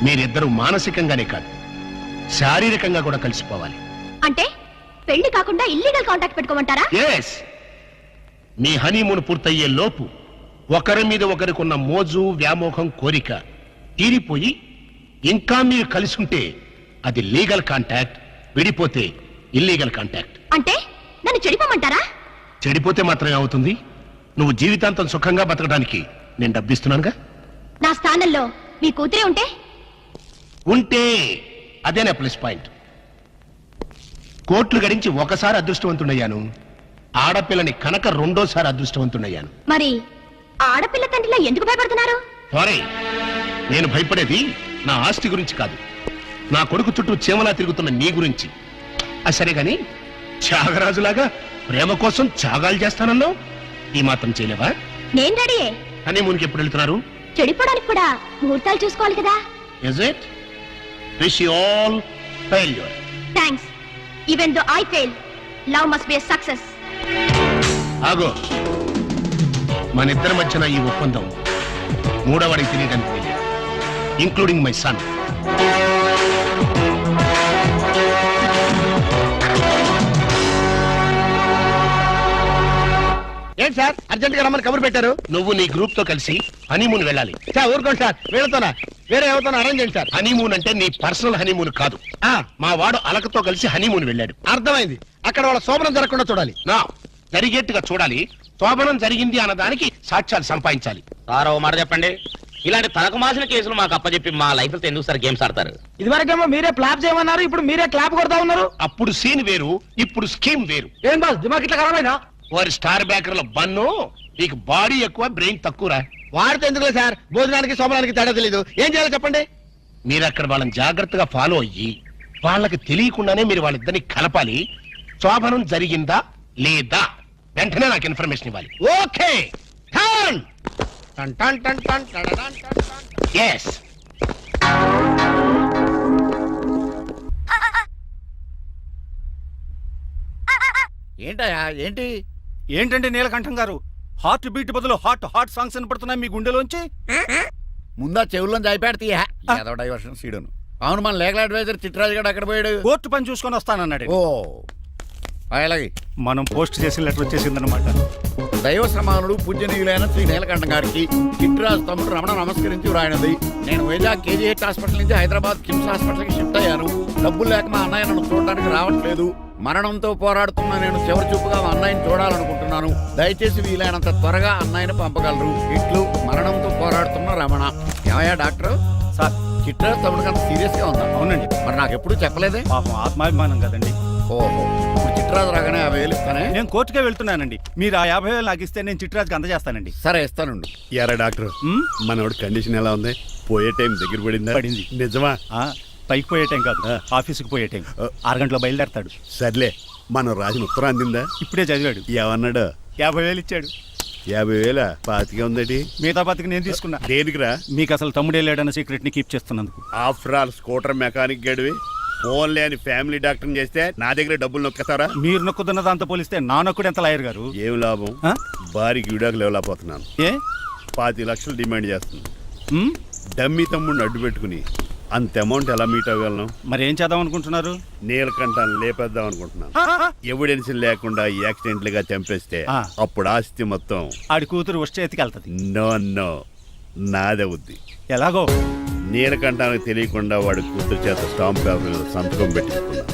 E: మీరిద్దరూ మానసికంగానే కాదు, శారీరకంగా కూడా కలిసిపోవాలి.
D: అంటే పెళ్లి కాకుండా ఇల్లీగల్ కాంటాక్ట్ పెట్టుకోమంటారా?
E: ఎస్. మీ హనీమూన్ పూర్తయ్యే లోపు ఒకరి మీద ఒకరికున్న మోజు, వ్యామోహం, కోరిక తీరిపోయి ఇంకా మీరు కలిసి ఉంటే అది లీగల్ కాంటాక్ట్, విడిపోతే ఇల్లీగల్ కాంటాక్ట్.
D: అంటే నన్ను చెడిపోమంటారా?
E: చెడిపోతే మాత్రమే అవుతుంది. నువ్వు జీవితాంతం సుఖంగా బతకడానికి నేను డబ్బిస్తున్నానుగా.
D: నా స్థానంలో మీ కూతురే
E: ఉంటే అదేనా ప్లస్ పాయింట్. కోట్లు గడించి ఒకసారి అదృష్టవంతుడయ్యాను, ఆడపిల్లని కనుక 2వ సారి అదృష్టవంతుడయ్యాను.
D: మరి ఆడపిల్ల తండ్రిలో ఎందుకు భయపడుతున్నారు?
E: సారీ, నేను భయపడేది నా ఆస్తి గురించి కాదు, నా కొడుకు చుట్టూ చీమలా తిరుగుతున్న నీ గురించి. సరే గాని, త్యాగరాజులాగా ప్రేమ కోసం త్యాగాలు చేస్తానన్నావు, ఈ మాత్రం చేయలేవా?
D: నేను రెడీయే.
E: హనీమూన్కి ఎప్పుడు వెళ్తున్నారు?
D: చెడిపోవడానికి కూడా ముహూర్తాలు చూసుకోవాలి కదా.
E: Is it? Wish you all failure.
D: Thanks. Even though I fail, love must be a success.
E: ఆగో, మన ఇద్దరి మధ్యన ఈ ఒప్పందం 3వవాడికి తెలియడానికి వెళ్ళేది, ఇంక్లూడింగ్ మై సన్.
B: ఏంటి సార్, అర్జెంట్ గా రమ్మని కబురు పెట్టారు?
E: నువ్వు నీ గ్రూప్ తో కలిసి హనీమూన్ వెళ్ళాలి.
B: ఊరుకోండి సార్, వీళ్ళతోనా వేరే ఎవరితోనా అరేంజ్ చేయండి సార్.
E: హనీమూన్ అంటే నీ పర్సనల్ హనీమూన్ కాదు. మా వాడు అలకతో కలిసి హనీమూన్ వెళ్ళాడు.
B: అర్థమైంది. అక్కడ వాళ్ళ శోభనం జరగకుండా చూడాలి.
E: నా జరిగేట్టుగా చూడాలి. శోభనం జరిగింది అన్నదానికి సాక్ష్యాలు సంపాదించాలి.
A: సార్ ఓ మాట చెప్పండి, ఇలాంటి తలకు మాసిన కేసులు మాకు అప్పచెప్పి మా లైఫ్ తో ఎందుకు సార్ గేమ్స్ ఆడతారు?
C: ఇదివరకేమో మీరే క్లాప్ చేయమన్నారు, ఇప్పుడు మీరే క్లాప్ కొడతా ఉన్నారు.
E: అప్పుడు సీన్ వేరు, ఇప్పుడు స్కీమ్ వేరు.
C: ఏం బాస్ దిమాగ్ ఇట్లా ఖరాబైనా?
E: వారి స్టార్ బ్యాకర్ల బన్ను, నీకు బాడీ ఎక్కువ బ్రెయిన్ తక్కువరా.
B: వాడితే ఎందుకులే సార్, భోజనానికి శోభనానికి తేడా తెలీదు. ఏం చేయాలో చెప్పండి.
E: మీరు అక్కడ వాళ్ళని జాగ్రత్తగా ఫాలో అయ్యి వాళ్ళకి తెలియకుండానే మీరు వాళ్ళిద్దరిని కలపాలి. శోభనం జరిగిందా లేదా వెంటనే నాకు ఇన్ఫర్మేషన్ ఇవ్వాలి.
B: ఓకే. టర్న్.
E: ఎస్.
H: ఏంటయ్యా ఏంటి?
I: ఏంటంటే నీలకంఠం గారు, హార్ట్ బీట్ బదులు హాట్ హాట్ సాంగ్స్ వినపడుతున్నాయి మీ గుండెలోంచి.
H: ముందా చెవుల్లో జాయిపెడతీయా ఏదో డైవర్షన్ సీడును. అవును, మన లీగల్ అడ్వైజర్ చిట్రాజు గారు అక్కడ పోయాడు.
I: కోర్టు పని చూసుకొని వస్తానన్నాడు.
H: ఓ అలాగే
I: మనం పోస్ట్ చేసిన లెటర్ వచ్చేసిందనమాట.
H: దైవ సమానుడు పూజనీయులైన శ్రీ నీలకంఠం గారికి చిట్రాజు తమ్ముడు రమణ నమస్కరించి వ్రాయినది. నేను వైజాగ్ కేజీహెచ్ హాస్పిటల్ నుంచి హైదరాబాద్ కిమ్స్ హాస్పిటల్కి షిఫ్ట్ అయ్యాను. డబ్బులు లేక మా అన్నయ్య నన్ను చూడడానికి రావట్లేదు. మరణంతో పోరాడుతున్న నేను చివరి చూపుగా మా అన్నయ్యని చూడాలనుకుంటున్నాను. దయచేసి వీలైనంత త్వరగా అన్నయ్యని పంపగలరు. ఇట్లు మరణంతో పోరాడుతున్న రమణ. ఏమయ్యా డాక్టర్?
I: సార్,
H: చిట్రాజు తమ్ముడికి అంత సీరియస్ గా ఉందా?
I: అవునండి.
H: మరి నాకు ఎప్పుడు చెప్పలేదే?
I: పాపం ఆత్మాభిమానం కదండి.
H: ఓహో, ఇప్పుడు చిట్రాజు రాగానే 50,000 ఇస్తానే.
I: నేను కోర్టుకే వెళ్తున్నానండి. మీరు ఆ 50,000 నాకు ఇస్తే నేను చిట్రాజుకి అందజేస్తానండి.
H: సరే ఇస్తానండి.
J: ఎరా డాక్టర్, మనోడి కండిషన్ ఎలా ఉంది? పోయే టైం దగ్గర పడిందా?
I: పడింది.
J: నిజమా?
I: పైకి పోయే టైం కాదు, ఆఫీస్కి పోయే టైం. 6 గంటలో బయలుదేరతాడు.
J: సర్లే, మనం రాసిన ఉత్తరం అందిందా?
I: ఇప్పుడే చదివాడు.
J: ఏమన్నాడు?
I: 50,000 ఇచ్చాడు.
J: 50,000 పాతికే ఉందటి.
I: మిగతా బతికి నేను తీసుకున్నా.
J: దేనికిరా?
I: మీకు అసలు తమ్ముడే లేడన్న సీక్రెట్ ని కీప్ చేస్తున్నందుకు.
J: ఆఫ్టర్ ఆల్ స్కూటర్ మెకానిక్ గడివి ఫోన్ లేని ఫ్యామిలీ డాక్టర్ చేస్తే నా దగ్గర డబ్బులు నొక్కుతారా?
I: మీరు నొక్కుతున్న దాంతో పోలిస్తే నా నొక్కుడు ఎంత లాయర్ గారు?
J: ఏం లాభం? భారీకి విడాకులు ఇవ్వలేకపోతున్నాను.
I: ఏ
J: 5 లక్షలు డిమాండ్ చేస్తుంది. డమ్మీ తమ్ముడిని అడ్డు పెట్టుకుని అంత అమౌంట్ ఎలా మీట్ అవ్వగలను?
I: మరి ఏం చేద్దాం అనుకుంటున్నారు?
J: నీలకంఠాన్ని లేపేద్దాం అనుకుంటున్నాను. ఎవిడెన్స్ లేకుండా యాక్సిడెంట్ గా చంపేస్తే అప్పుడు ఆస్తి మొత్తం
I: ఆడి కూతురు వచ్చే చేతికి వెళ్తది.
J: నో నో, నాదే ఉంది.
I: ఎలాగో?
J: నీలకంఠానికి తెలియకుండా వాడి కూతురు చేత స్టాంప్ పేపర్ సంతకం పెట్టించుకున్నాను.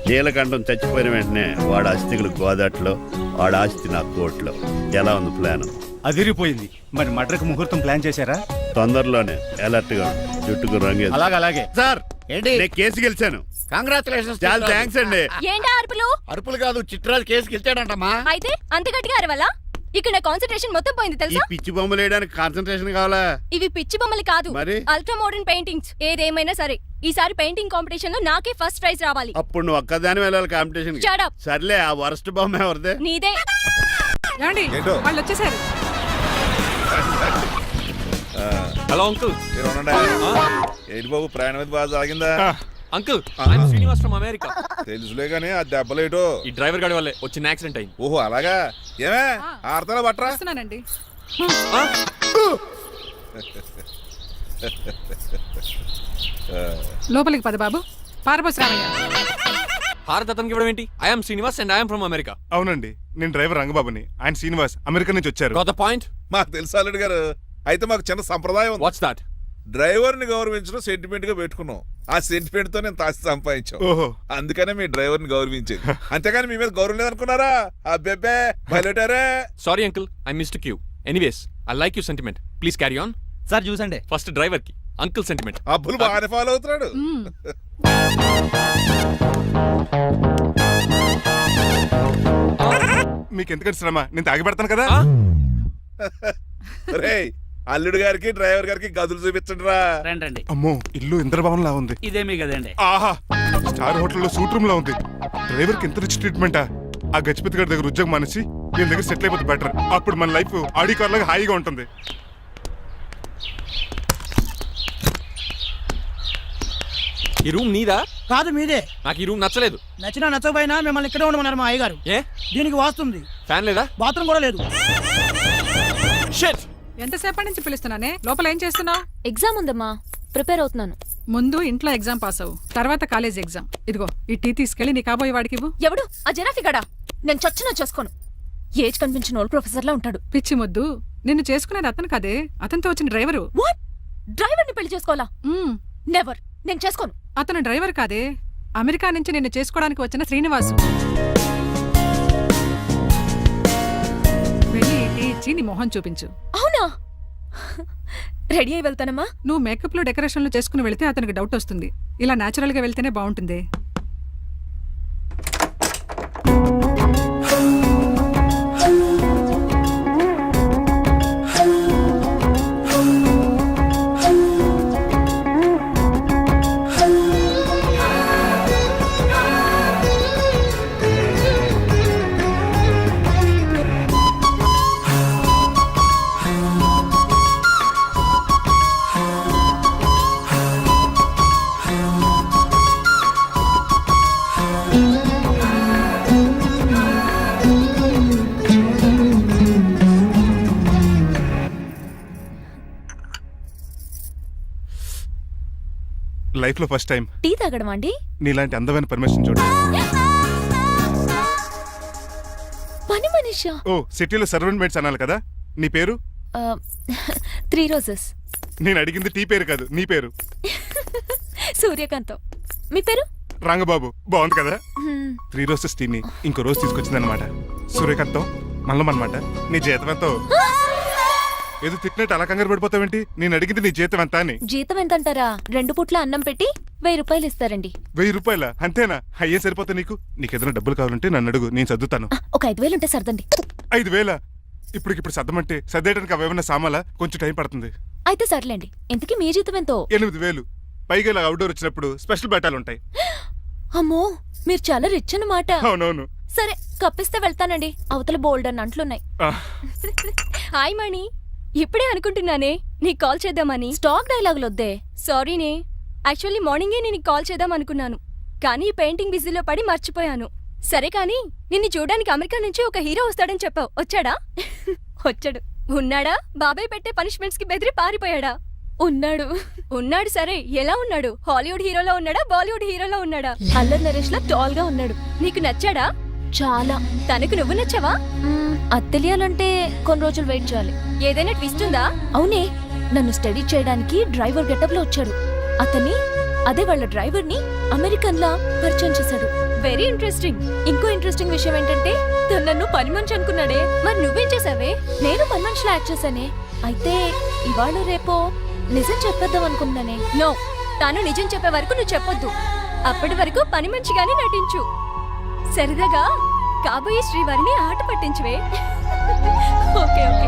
J: నీలకంఠం చచ్చిపోయిన వెంటనే వాడి అస్థికులు గోదాట్లో, వాడి ఆస్తి నా కోర్టులో. ఎలా ఉంది ప్లాన్?
I: అదిరిపోయింది. మరి మడ్రకు ముహూర్తం ప్లాన్ చేశారా?
J: తొందరలోనే. అలర్ట్ గా జుట్టుకు రంగు.
I: అలాగే.
H: సార్ ఏంటి?
J: నేను కేసు గెలిచాను.
H: కంగ్రాచులేషన్స్.
J: చాలా థ్యాంక్స్ అండి.
D: ఏంటా అరుపులు?
H: అరుపులు కాదు, చిట్రాజు కేసు గెలిచాడంటమ్మా.
D: అయితే అంత గట్టిగా అరవాలా? ఇక్కడ కాన్సంట్రేషన్ మొత్తం పోయింది
J: ఈ
D: తెలుసా?
J: పిచ్చి బొమ్మలు వేయడానికి కాన్సన్ట్రేషన్ కావాలా?
D: ఇవి పిచ్చి బొమ్మలు కాదు,
J: మరి?
D: Ultra modern paintings. ఏదేమైనా సరే ఈసారి పెయింటింగ్ కాంపిటీషన్ లో నాకే ఫస్ట్ ప్రైజ్ రావాలి.
J: అప్పుడు నువ్వు ఒక్కదాని వెళ్ళాలి కాంపిటీషన్.
D: Shut up.
J: సర్లే, ఆ వరస్ట్ బొమ్మ ఎవరిదే?
D: నీదే.
G: వాళ్ళు వచ్చేసారు.
K: Hello uncle.
J: ఏంటి బాబు, ప్రయాణం బాగా సాగిందా?
K: Uncle, Srinivas from America.
J: తెలుసులే గానీ ఆ దెబ్బలేటో
K: ఈ డ్రైవర్ గాడి వల్లే వచ్చిన యాక్సిడెంట్ అయింది.
J: ఓహో అలాగా. ఏమే ఆడతారా బట్రా?
G: లోపలికి పద బాబు. పారబోస్ రామయ్య.
K: భారత్ అతనికి ఇవ్వడం ఏంటి? I'm Srinivas and I'm from America.
J: అవునండి, నేను డ్రైవర్ రంగబాబుని. ఆయన శ్రీనివాస్ అమెరికా నుంచి వచ్చారు.
K: Got the point?
J: మాకు తెలుసు అల్లుడు గారు. అయితే మాకు చిన్న సంప్రదాయం ఉంది.
K: What's that?
J: డ్రైవర్ ని గౌరవించడం సెంటిమెంట్ గా పెట్టుకున్నాం. ఆ సెంటిమెంట్ తో నేను తాసి సంపాదించాం.
I: ఓహో,
J: అందుకనే మీ డ్రైవర్ ని గౌరవించేది. అంతేగాని మీ మీద గౌరవం లేదనుకున్నారా? అబ్బెబ్బే బయలుటారే.
K: Sorry uncle, I mistake you. Anyways, I like you sentiment. Please carry on.
C: Sir చూసండి.
K: ఫస్ట్ డ్రైవర్ కి అంకుల్ సెంటిమెంట్.
J: అబ్బులు బాగానే ఫాలో అవుతున్నాడు.
I: మీకు ఎందుకంటే శ్రమ, నేను తాగి పెడతాను కదా.
J: రేయ్, అల్లుడు గారికి డ్రైవర్ గారికి గదులు చూపించండి రా.
I: రండి. అమ్మో, ఇల్లు ఇంద్రభవన్ లా ఉంది.
C: ఇదేమీ కదండి.
I: ఆహా, స్టార్ హోటల్లో సూట్ రూమ్ లా ఉంది. డ్రైవర్ కి ఎంత రిచ్ ట్రీట్మెంటా? ఆ గజపతి గారి దగ్గర ఉద్యోగం మానేసి వీళ్ళ దగ్గర సెటిల్ అయిపోతే బెటర్. అప్పుడు మన లైఫ్ ఆడి కార్ లాగా హాయిగా ఉంటుంది.
K: ఈ రూమ్ నీదా?
C: కాదు మీదే.
K: నాకు ఈ రూమ్ నచ్చలేదు.
C: నచ్చినా నచ్చకపోయినా మిమ్మల్ని ఇక్కడే ఉండమన్నారు మా అయ్యగారు.
K: ఏ
C: దీనికి వాస్తుంది.
K: ఫ్యాన్ లేదా?
C: బాత్రూమ్ కూడా లేదు.
K: షిట్.
G: ఎంతసేపటి నుంచి పిలుస్తున్నానే? లోపల ఏం చేస్తున్నావు?
D: ఎగ్జామ్ ఉందమ్మా, ప్రిపేర్ అవుతున్నాను.
G: ముందు ఇంట్లో ఎగ్జామ్ పాస్ అవ్వు, తర్వాత కాలేజ్ ఎగ్జామ్. ఇదిగో ఈ టీ తీసుకెళ్లి నీ కాబోయే వాడికి ఇవ్వు.
D: ఎవడు ఆ జనాఫీ గడా? నేను చచ్చినా చేసుకోను. ఏజ్ కనిపించిన ఓల్డ్ ప్రొఫెసర్ లా ఉంటాడు.
G: పిచ్చి ముద్దు,
L: నిన్ను చేసుకునేది అతను కదే, అతనితో వచ్చిన డ్రైవరు.
D: వాట్? డ్రైవర్ ని పెళ్లి చేసుకోవాలా?
L: మ్మ్.
D: నెవర్, నేను చేసుకోను.
L: అతను డ్రైవర్ కాదే, అమెరికా నుంచి నిన్ను చేసుకోవడానికి వచ్చిన శ్రీనివాసు. వెళ్ళి టీ ఇచ్చి నీ మొహం చూపించు.
D: అవునా? రెడీ అయి వెళ్తానమ్మా.
L: నువ్వు మేకప్ లో డెకరేషన్లు చేసుకుని వెళ్తే అతనికి డౌట్ వస్తుంది. ఇలా నేచురల్ గా వెళ్తేనే బాగుంటుంది.
I: లైఫ్ లో ఫస్ట్ టైం
D: టీ తాగడం అండి?
I: నీలాంటి అందమైన పర్మిషన్ చూడు.
D: పని మనిషా?
I: ఓ సిటీలో సర్వెంట్ మేట్స్ అనాలి కదా. నీ పేరు?
D: 3 రోజెస్.
I: నేను అడిగింది టీ పేరు కాదు, నీ పేరు.
D: సూర్యకాంతం. మీ పేరు?
I: రంగబాబు. బాగుంది కదా. 3 రోజెస్ టీని ఇంకో రోజు తీసుకొచ్చిందనమాట. సూర్యకాంతం మల్లం అనమాట. నీ జీతం ఎంతో? ఏదో తిట్టినట్టు అలా కంగారు పడిపోతావేంటి? నేను అడిగింది నీ జీతం ఎంత అని.
D: జీతం ఎంత అంటారా? 2 పూట్ల అన్నం పెట్టి 1000 రూపాయలు ఇస్తారండి.
I: 1000 రూపాయల? అంతేనా? అయ్యే సరిపోతా నీకు. నీకేదైనా డబ్బులు కావాలంటే నన్ను అడుగు, నేను సర్దుతాను.
D: ఒక 5000 ఉంటే సర్దండి.
I: 5000? ఇప్పుడు సర్దమంటే సర్దేయడానికి అవేమన్నా సామాలా? కొంచెం టైం పడుతుంది.
D: అయితే సర్లేండి. ఇంతకీ మీ జీతం ఎంతో?
I: 8000. పైగా ఇలా అవుట్డోర్ వచ్చినప్పుడు స్పెషల్ బట్టాలు ఉంటాయి.
D: అమ్మో, మీరు చాలా రిచ్ అన్నమాట.
I: అవునవును.
D: సరే, కప్పిస్తే వెళ్తానండి. అవతల బోల్డ్ అన్న అంట్లున్నాయి. హాయ్ మణి, ఇప్పుడే అనుకుంటున్నానే నీకు కాల్ చేద్దామని. స్టాక్ డైలాగులు వద్దే. సారీనే, యాక్చువల్లీ మార్నింగే నేను కాల్ చేద్దాం అనుకున్నాను, కానీ ఈ పెయింటింగ్ బిజీలో పడి మర్చిపోయాను. సరే కానీ నిన్ను చూడడానికి అమెరికా నుంచి ఒక హీరో వస్తాడని చెప్పావు. వచ్చాడా? వచ్చాడు. ఉన్నాడా? బాబాయ్ పెట్టే పనిష్మెంట్స్ కి బెదిరి పారిపోయాడా? ఉన్నాడు. ఉన్నాడు. సరే, ఎలా ఉన్నాడు? హాలీవుడ్ హీరోలో ఉన్నాడా, బాలీవుడ్ హీరోలో ఉన్నాడా? అల్లరి నరేష్ లా టాల్ గా ఉన్నాడు. నీకు నచ్చాడా? చాలా. తనకు నువ్వు నచ్చావా? అది తెలియాలంటే కొన్ని రోజులు వెయిట్ చేయాలి. ఏదైనా ట్విస్ట్ ఉందా? అవునే, నన్ను స్టడీ చేయడానికి డ్రైవర్ గెటప్ లో వచ్చాడు. అదే వాళ్ళ డ్రైవర్ ని అమెరికన్ లా పరిచయం చేశాడు. Very interesting. ఇంకో ఇంట్రెస్టింగ్ విషయం ఏంటంటే తను నన్ను పని మనిషి అనుకున్నాడే. మరి నువ్వేం చేసావే? నేను పని మనిషిలా యాక్ట్ చేశానే. అయితే ఇవాళ రేపో నిజం చెప్పేద్దాం అనుకున్నానే. నో, తాను నిజం చెప్పే వరకు నువ్వు చెప్పొద్దు. అప్పటి వరకు పని మనిషిగానే నటించు. సరదాగా కాబోయే శ్రీవారిని ఆట పట్టించువే. Okay okay,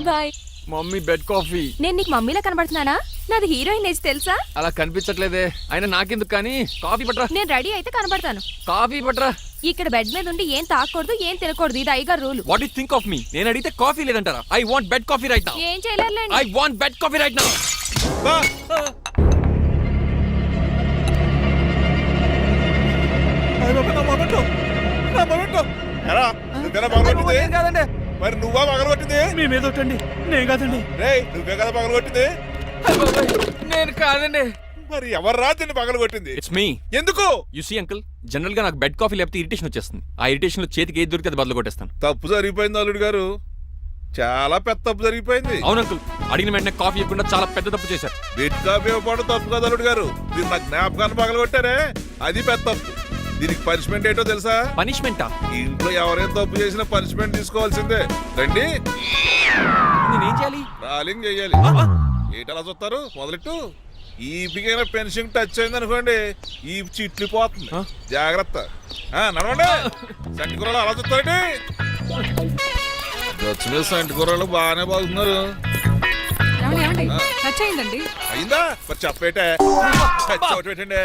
D: bye.
K: Mummy bed coffee.
D: నేను నీకు మమ్మీలా కనబడుతున్నానా? నాది హీరోయిన్ ఏజ్ తెలుసా?
K: అలా కనిపించట్లేదే. అయినా నాకెందుకు కానీ. కాఫీ పట్రా.
D: నేను రెడీ అయితే కనబడతాను.
K: కాఫీ పట్రా.
D: ఇక్కడ బెడ్ మీద ఉండి ఏం తాకూడదు, ఏం తినకూడదు. ఇది అయ్యగారు rule.
K: What you think of me? నేను అడిగితే కాఫీ లేదంటారా? I want bed coffee right now.
D: ఏం చేయలేరులేండి.
K: I want bed coffee right now.
C: కాదండి,
E: మరి నువ్వా పగలగొట్టింది?
C: మీ మీద ఒకటండి. నేను కాదండి.
E: రేయ్, నువ్వే కదా పగలగొట్టింది?
K: నేను కాదండి.
E: మరి ఎవర్రా దీన్ని పగలగొట్టింది?
K: It's me.
E: ఎందుకు?
K: యు సీ అంకుల్, జనరల్ గా నాకు బెడ్ కాఫీ లేకపోతే ఇరిటేషన్ వచ్చేస్తుంది. ఆ ఇరిటేషన్ లో చేతికి ఏది దొరికితే అది బదులు కొట్టేస్తాను.
E: తప్పు జరిగిపోయింది అల్లుడు గారు, చాలా పెద్ద తప్పు జరిగిపోయింది.
K: అవును అంకుల్, అడిగిన వెంటనే కాఫీ ఇవ్వకుండా చాలా పెద్ద తప్పు చేశారు.
E: బెడ్ కాఫీ ఇవ్వడం తప్పు కదా అల్లుడు గారు, మీరు నా జ్ఞాపకాన్ని పగలగొట్టారే, అది పెద్ద తప్పు. దీనికి పనిష్మెంట్ ఏంటో తెలుసా?
K: పనిష్మెంటా?
E: ఇంట్లో ఎవరైనా తప్పు చేసినా పనిష్మెంట్ తీసుకోవాల్సిందే. రండి.
K: నేనేం చేయాలి?
E: రాలింగ్ చెయ్యాలి. ఏటలా చూస్తారు? మొదలెట్టు. ఈపికైనా పెన్షన్ టచ్ అయింది అనుకోండి, ఈ చిట్లు పోతుంది. జాగ్రత్త. నడవండి. సంటి కూరలు అలా చూస్తారండి. గచ్చు మీద సంటి కూరలు బాగానే బాగుతున్నారు. అయిందా? మరి చెప్పేటే చోటు పెట్టండి.